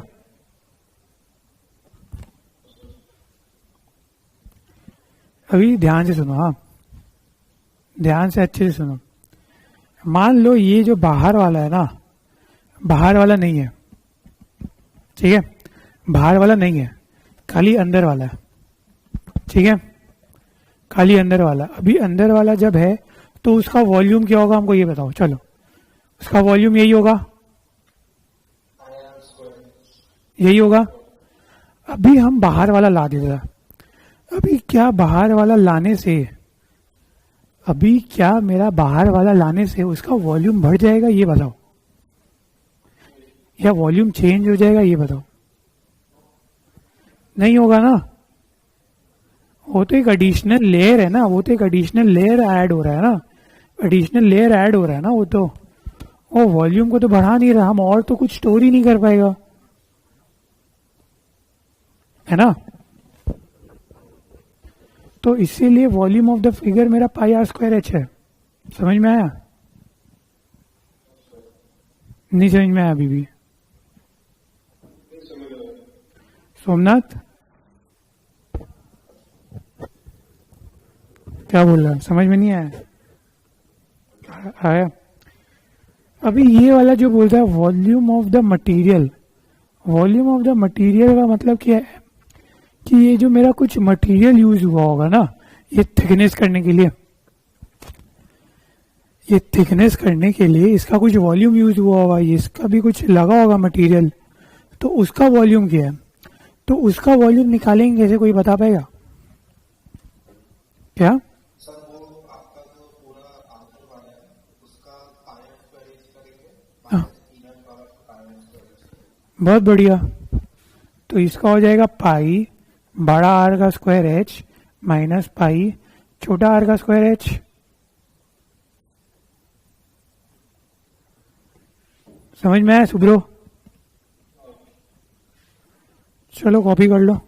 अभी ध्यान से सुनो, हाँ ध्यान से अच्छे से सुनो। मान लो ये जो बाहर वाला है ना, बाहर वाला नहीं है, ठीक है, बाहर वाला नहीं है, खाली अंदर वाला है, ठीक है, खाली अंदर वाला। अभी अंदर वाला जब है तो उसका वॉल्यूम क्या होगा हमको ये बताओ, चलो। उसका वॉल्यूम यही होगा, यही होगा। अभी हम बाहर वाला ला देगा, अभी क्या बाहर वाला लाने से, अभी क्या मेरा बाहर वाला लाने से उसका वॉल्यूम बढ़ जाएगा ये बताओ, या वॉल्यूम चेंज हो जाएगा ये बताओ। नहीं होगा ना, वो तो एक एडिशनल लेयर है ना, वो तो एक एडिशनल लेयर ऐड हो रहा है ना, एडिशनल लेयर ऐड हो रहा है ना, वो तो वो वॉल्यूम को तो बढ़ा नहीं रहा, हम और तो कुछ स्टोर ही नहीं कर पाएगा, है ना। तो इसीलिए वॉल्यूम ऑफ द फिगर मेरा पाई आर स्क्वायर एच है। समझ में आया, नहीं समझ में आया? अभी भी सोमनाथ क्या बोल रहा है, समझ में नहीं आया? आया? अभी ये वाला जो बोलता है volume of the material, volume of the material का मतलब क्या है कि ये जो मेरा कुछ मटेरियल यूज हुआ होगा ना, ये थिकनेस करने के लिए, ये थिकनेस करने के लिए इसका कुछ वॉल्यूम यूज हुआ होगा, इसका भी कुछ लगा होगा मटेरियल, तो उसका वॉल्यूम क्या है? तो उसका वॉल्यूम निकालेंगे कैसे, कोई बता पाएगा क्या? हाँ, बहुत बढ़िया। तो इसका हो जाएगा पाई बड़ा आर का स्क्वायर एच माइनस पाई छोटा आर का स्क्वायर एच। समझ में आया सुब्रो? चलो कॉपी कर लो।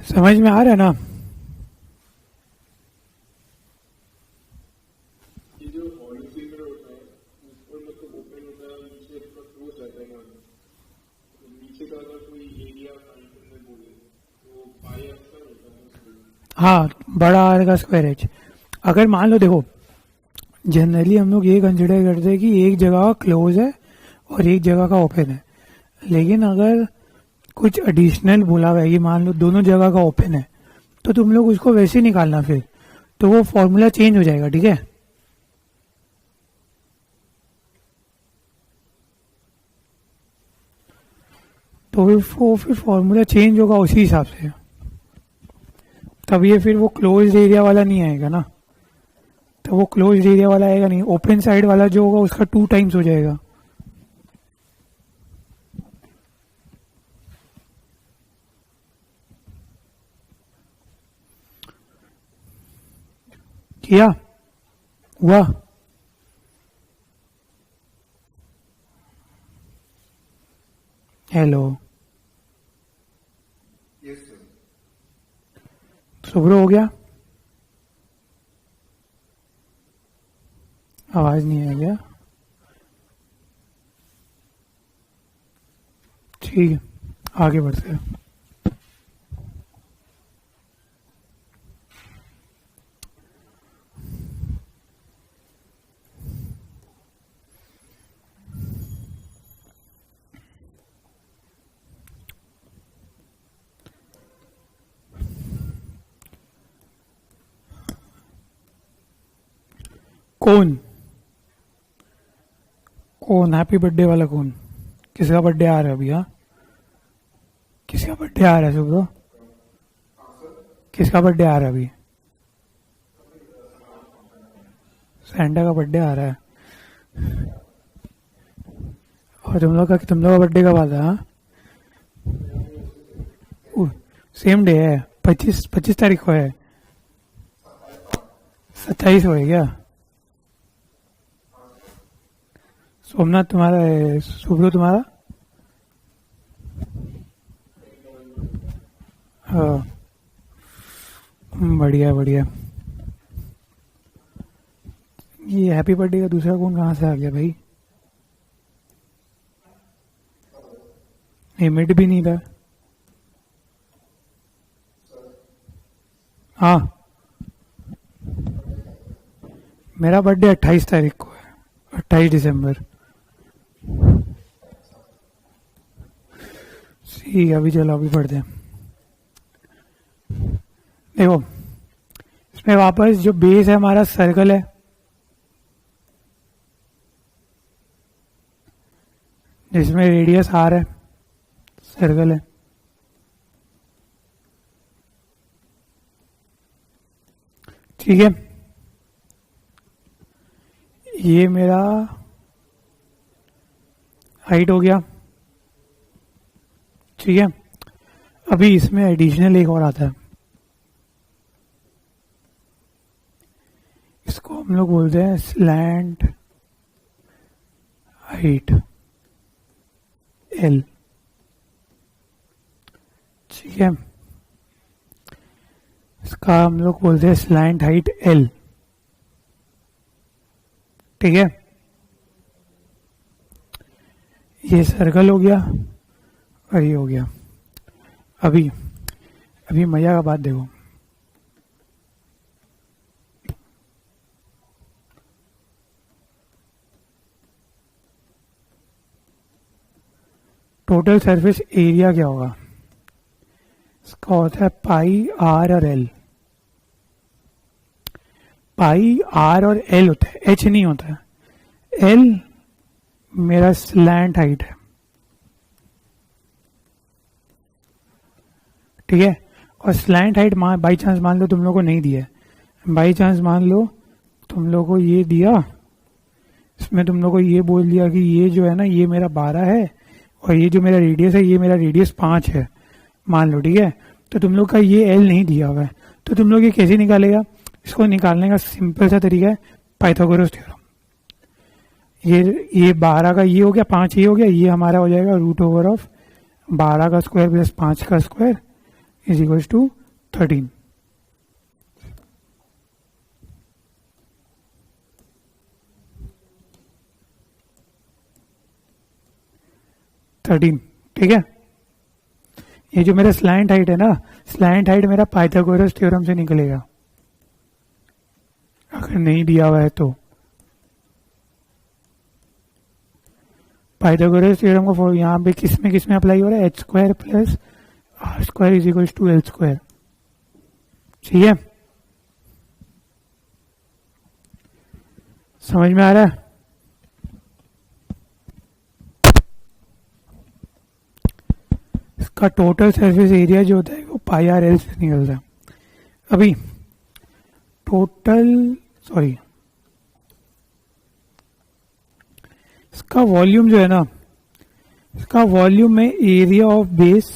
समझ में आ रहा है ना? हाँ, बड़ा आर का स्क्वायर एच। अगर मान लो देखो, जनरली हम लोग ये कंसिडर करते हैं कि एक जगह क्लोज है और एक जगह का ओपन है, लेकिन अगर कुछ एडिशनल बोला हुआ है कि मान लो दोनों जगह का ओपन है, तो तुम लोग उसको वैसे ही निकालना, फिर तो वो फॉर्मूला चेंज हो जाएगा, ठीक है? तो वो फिर फॉर्मूला चेंज होगा उसी हिसाब से, तब ये फिर वो क्लोज एरिया वाला नहीं आएगा ना, तो वो क्लोज एरिया वाला आएगा नहीं, ओपन साइड वाला जो होगा उसका 2 टाइम्स हो जाएगा। किया हुआ? हेलो सुब्रो हो गया? आवाज नहीं आ गया? ठीक है, आगे बढ़ते हैं। कौन कौन हैप्पी बर्थडे वाला कौन? किसका बर्थडे आ रहा है अभी? हाँ, किसका बर्थडे आ रहा है सुब्रो? किसका बर्थडे आ रहा है अभी? सैंटा का बर्थडे आ रहा है। और तुम लोग का बर्थडे कब आता है? हाँ, सेम डे है, 25 तारीख को है। 27 को है क्या? सोमनाथ तुम्हारा है, सुब्रो तुम्हारा? हाँ, बढ़िया बढ़िया। ये हैप्पी बर्थडे का दूसरा कौन कहाँ से आ गया भाई? हिमिट भी नहीं था। हाँ, मेरा बर्थडे 28 तारीख को है, 28 दिसंबर। ठीक है, अभी चलो अभी पढ़ते हैं। देखो इसमें वापस जो बेस है हमारा सर्कल है, जिसमें रेडियस आर है, सर्कल है। ठीक है, ये मेरा हाइट हो गया। ठीक है, अभी इसमें एडिशनल एक और आता है, इसको हम लोग बोलते हैं स्लैंट हाइट एल। ठीक है, इसका हम लोग बोलते हैं स्लैंट हाइट एल। ठीक है, ये सर्कल हो गया और ये हो गया। अभी अभी मजा का बात देखो, टोटल सरफेस एरिया क्या होगा, इसका होता है पाई आर और एल। पाई आर और एल होता है, एच नहीं होता है। एल मेरा स्लैंट हाइट है। ठीक है, और स्लैंट हाइट बाई चांस मान लो तुम लोग को नहीं दिया है, बाई चांस मान लो तुम लोग को ये दिया, इसमें तुम लोग को ये बोल दिया कि ये जो है ना ये मेरा 12 है और ये जो मेरा रेडियस है ये मेरा रेडियस 5 है मान लो। ठीक है, तो तुम लोग का ये एल नहीं दिया हुआ है, तो तुम लोग ये कैसे निकालेगा, इसको निकालने का सिंपल सा तरीका है पाइथागोरस थ्योरम। ये 12 का ये हो गया, 5 ये हो गया, ये हमारा हो जाएगा रूट ओवर ऑफ 12 का स्क्वायर प्लस 5 का स्क्वायर इज इक्वल टू 13। ठीक है, ये जो मेरा स्लैंट हाइट है ना, स्लैंट हाइट मेरा पाइथागोरस थ्योरम से निकलेगा, अगर नहीं दिया हुआ है तो। पाइथागोरस थ्योरम को यहाँ पे किस में अप्लाई हो रहा है, h square plus r square is equal to l square. ठीक है, समझ में आ रहा है। इसका टोटल सरफेस एरिया जो होता है वो पाई आर एल से निकलता है। अभी इसका वॉल्यूम जो है ना, इसका वॉल्यूम में area of base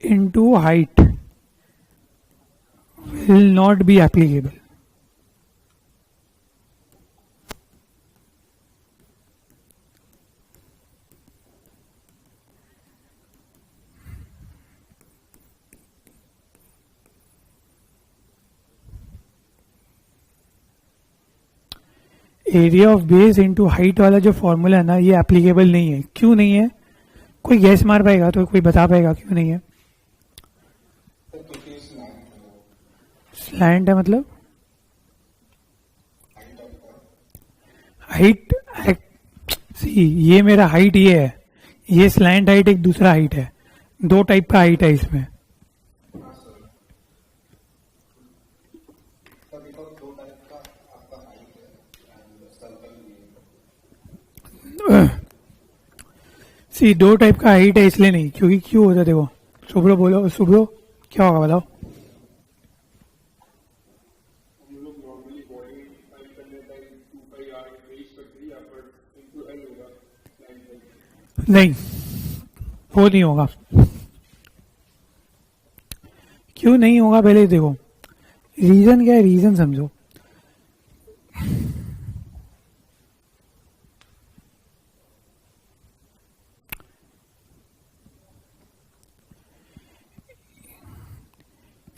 into height will not be applicable. Area of base into height वाला जो फॉर्मूला है ना ये एप्लीकेबल नहीं है। क्यों नहीं है, कोई गैस मार पाएगा, तो कोई बता पाएगा क्यों नहीं है। स्लैंट है मतलब हाइट, ये मेरा हाइट ये है, ये स्लैंट हाइट एक दूसरा हाइट है, दो टाइप का हाइट है इसमें। दो टाइप का हाइट है इसलिए नहीं, क्योंकि क्यों होता है देखो। शुभ्रो बोलो, शुभ्रो क्या होगा बताओ। नहीं, वो नहीं होगा। क्यों नहीं होगा पहले देखो, रीजन क्या है, रीजन समझो।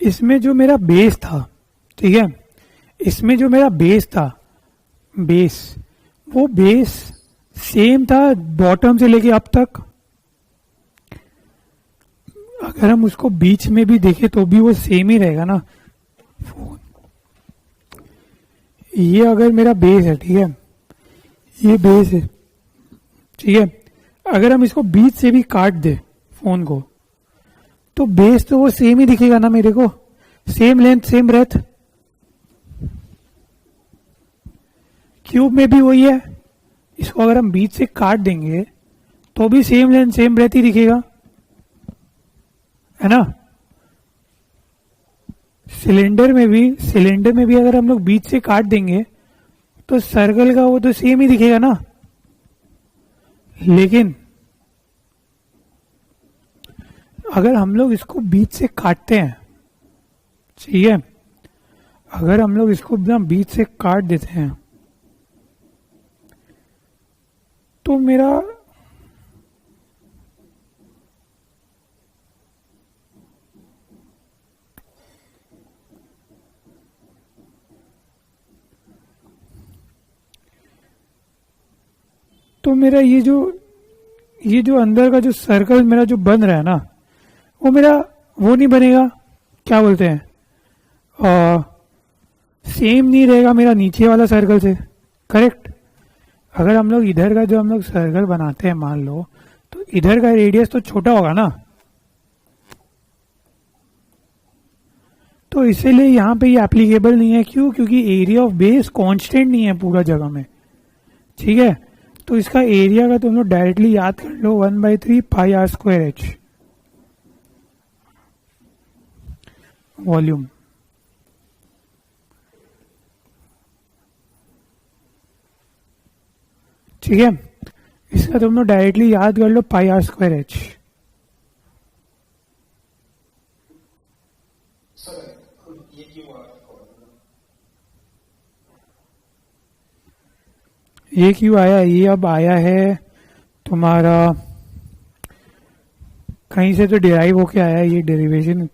इसमें जो मेरा बेस था, ठीक है, इसमें जो मेरा बेस था, बेस, वो बेस सेम था बॉटम से लेके अप तक। अगर हम उसको बीच में भी देखें तो भी वो सेम ही रहेगा ना। ये अगर मेरा बेस है, ठीक है, ये बेस है, ठीक है, अगर हम इसको बीच से भी काट दे फोन को, तो बेस तो वो सेम ही दिखेगा ना मेरे को, same length same breadth. Cube में भी वही है, इसको अगर हम बीच से काट देंगे तो भी सेम लेंथ सेम ब्रेथ ही दिखेगा, है ना। सिलेंडर में भी अगर हम लोग बीच से काट देंगे तो सर्कल का वो तो सेम ही दिखेगा ना। लेकिन अगर हम लोग इसको बीच से काटते हैं, ठीक है, अगर हम लोग इसको एकदम बीच से काट देते हैं तो मेरा ये जो अंदर का जो सर्कल मेरा जो बन रहा है ना, वो मेरा वो नहीं बनेगा, क्या बोलते हैं, सेम नहीं रहेगा मेरा नीचे वाला सर्कल से, करेक्ट। अगर हम लोग इधर का जो हम लोग सर्कल बनाते हैं मान लो, तो इधर का रेडियस तो छोटा होगा ना, तो इसीलिए यहाँ पे ये एप्लीकेबल नहीं है। क्यों? क्योंकि एरिया ऑफ बेस कांस्टेंट नहीं है पूरा जगह में, ठीक है। तो इसका एरिया का तुम लोग डायरेक्टली याद कर लो, 1/3 पाई आर स्क्वायर एच वॉल्यूम। ठीक है, इसका तुम लोग डायरेक्टली याद कर लो, पाई आर स्क्वायर एच। ये क्यों आया? ये अब आया है तुम्हारा कहीं से तो डिराइव होके आया है। ये डेरिवेशन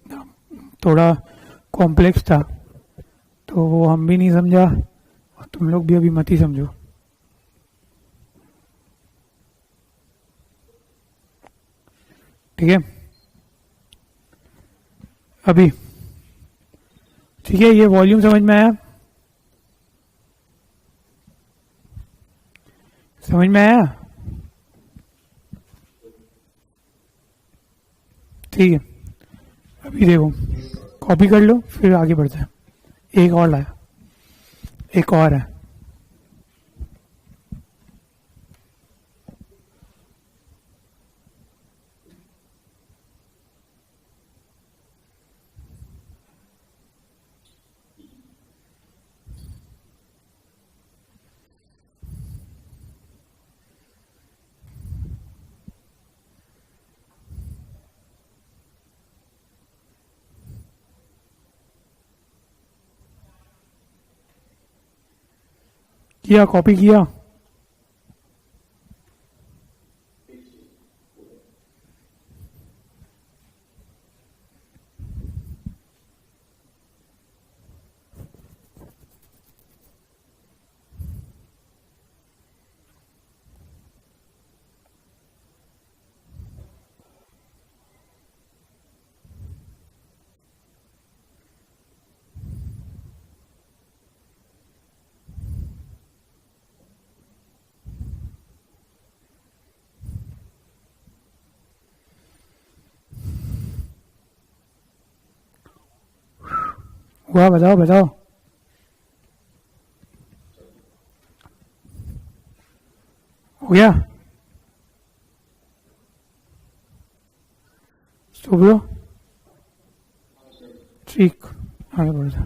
थोड़ा कॉम्प्लेक्स था, तो वो हम भी नहीं समझा और तुम लोग भी अभी मत ही समझो। ठीक है, अभी ठीक है, ये वॉल्यूम समझ में आया? समझ में आया? ठीक है, अभी देखो, कॉपी कर लो फिर आगे बढ़ते हैं। एक और लाया, एक और है। किया? कॉपी किया? हुआ? बताओ बताओ। हो गया? सुबह ठीक, आगे बढ़ते।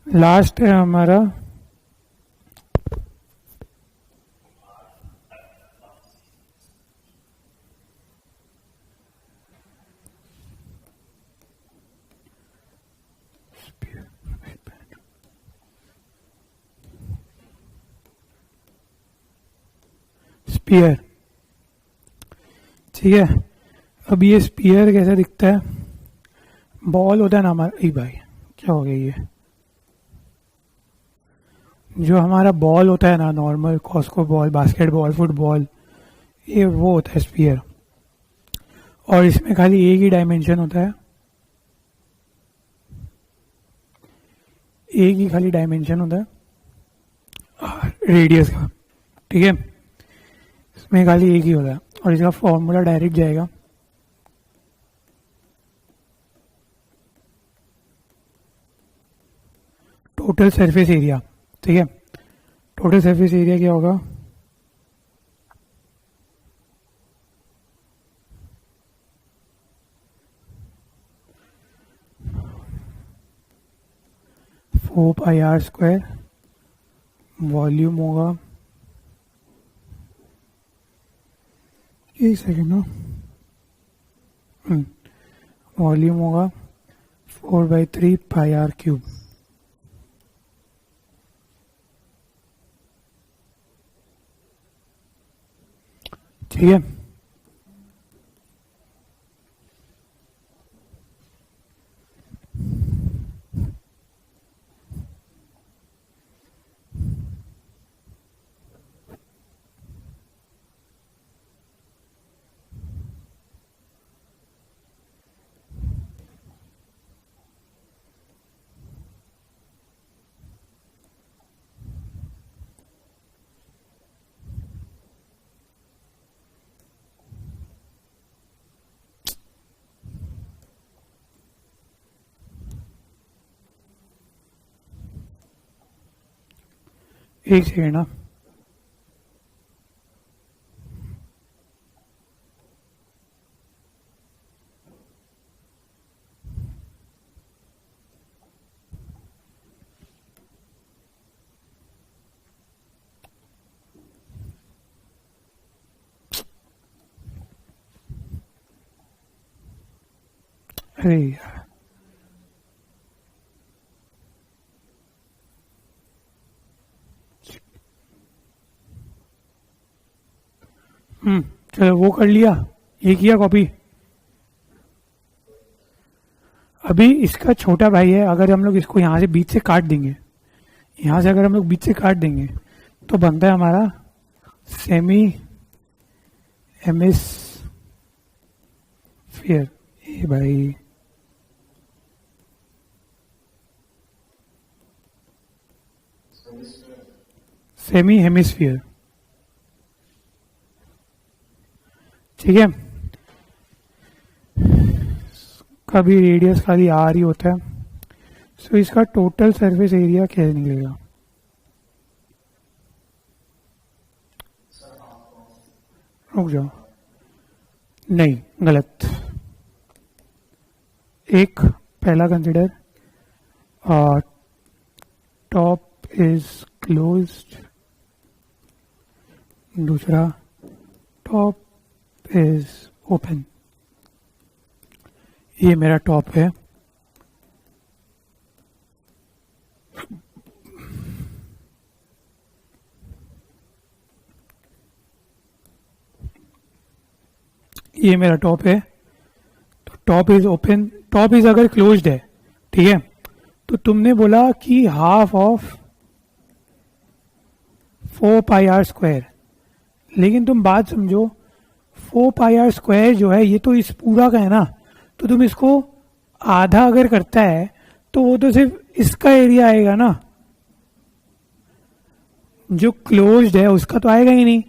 लास्ट है हमारा स्पीयर। ठीक है, अब ये स्पीयर कैसा दिखता है? बॉल होता है ना हमारा, भाई क्या हो गया? ये जो हमारा बॉल होता है ना, normal Cosco ball, basketball, football, ये वो होता है स्पीयर। और इसमें खाली एक ही डायमेंशन होता है, एक ही खाली डायमेंशन होता है रेडियस का। ठीक है, में खाली एक ही होता है और इसका फॉर्मूला डायरेक्ट जाएगा टोटल सरफेस एरिया। ठीक है, टोटल सरफेस एरिया क्या होगा, four pi r square, volume होगा, एक सेकेंड ना, वॉल्यूम होगा 4/3 पाई आर क्यूब। ठीक है, एक सेकेंड ना, अरे यार चलो वो कर लिया, ये किया कॉपी। अभी इसका छोटा भाई है, अगर हम लोग इसको यहां से बीच से काट देंगे, यहां से अगर हम लोग बीच से काट देंगे तो बनता है हमारा सेमी हेमिस्फीयर। ये भाई सेमी हेमिस्फीयर। ठीक है, कभी रेडियस खाली आर ही होता है। सो इसका टोटल सरफेस एरिया क्या निकलेगा, रुक जाओ, नहीं गलत, एक पहला कंसिडर, टॉप इज क्लोज्ड, दूसरा टॉप इज ओपन। ये मेरा टॉप है, ये मेरा टॉप है, तो top is open, top is अगर क्लोज्ड है, ठीक है, तो तुमने बोला कि half of 4 pi r square, लेकिन तुम बात समझो, 4 पाई आर स्क्वायर जो है ये तो इस पूरा का है ना, तो तुम इसको आधा अगर करता है तो वो तो सिर्फ इसका एरिया आएगा ना, जो क्लोज्ड है उसका तो आएगा ही नहीं,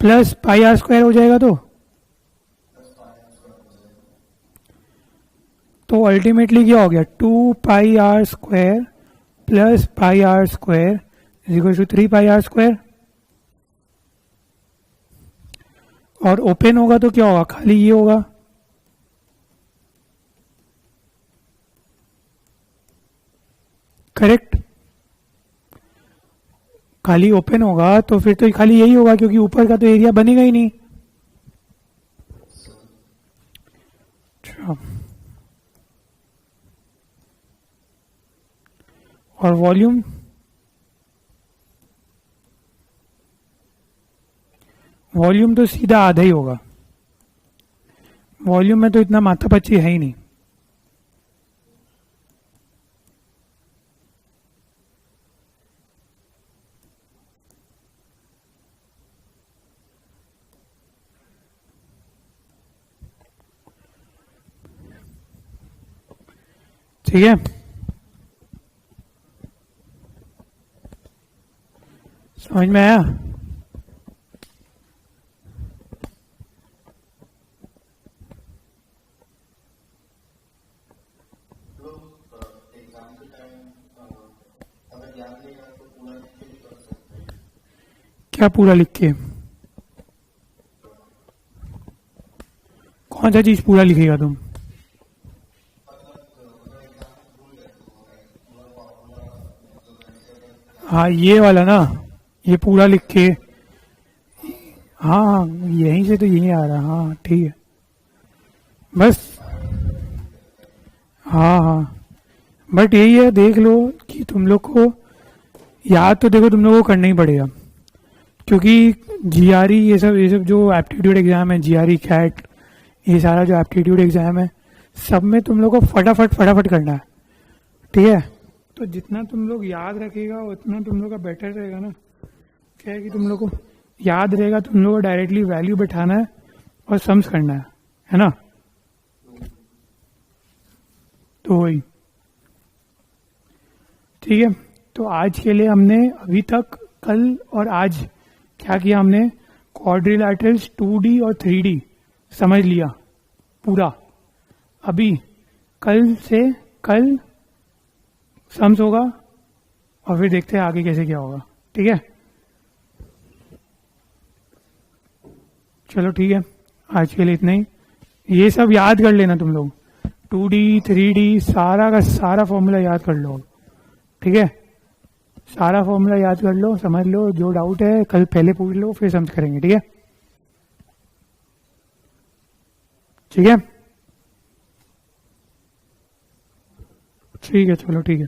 प्लस पाई आर स्क्वायर हो जाएगा। तो अल्टीमेटली क्या हो गया, 2 pi r square plus pi r square is equal to 3 pi r square. और ओपन होगा तो क्या होगा, खाली ये होगा, करेक्ट, खाली ओपन होगा तो फिर तो खाली यही होगा, क्योंकि ऊपर का तो एरिया बनेगा ही नहीं। अच्छा, और वॉल्यूम, वॉल्यूम तो सीधा आधा ही होगा, वॉल्यूम में तो इतना माथापच्ची है ही नहीं। ठीक है, समझ में आया? क्या पूरा लिख के? कौन सा चीज पूरा लिखेगा तुम? हाँ ये वाला ना, ये पूरा लिख के। हाँ हाँ, यहीं से तो यही आ रहा। हाँ ठीक है, बस। हाँ हाँ, बट यही है, देख लो कि तुम लोग को याद तो देखो तुम लोगों को करना ही पड़ेगा, क्योंकि जीआरई ये सब जो एप्टीट्यूड एग्जाम है, जीआरई कैट, ये सारा जो एप्टीट्यूड एग्जाम है, सब में तुम लोग को फटाफट फटाफट करना है। ठीक है, तो जितना तुम लोग याद रखेगा उतना तुम लोग का बेटर रहेगा ना। क्या है कि तुम लोग को याद रहेगा, तुम लोग को डायरेक्टली वैल्यू बैठाना है और सम्स करना है ना। तो वही ठीक है। तो आज के लिए हमने अभी तक, कल और आज क्या किया, हमने क्वाड्रिलैटरल्स 2D और 3D समझ लिया पूरा। अभी कल सम्स होगा और फिर देखते हैं आगे कैसे क्या होगा। ठीक है, चलो ठीक है, आज के लिए इतना ही। ये सब याद कर लेना तुम लोग, 2D 3D सारा का सारा फॉर्मूला याद कर लो। ठीक है, सारा फॉर्मूला याद कर लो, समझ लो, जो डाउट है कल पहले पूछ लो, फिर समझ करेंगे। ठीक है, ठीक है, ठीक है, चलो ठीक है।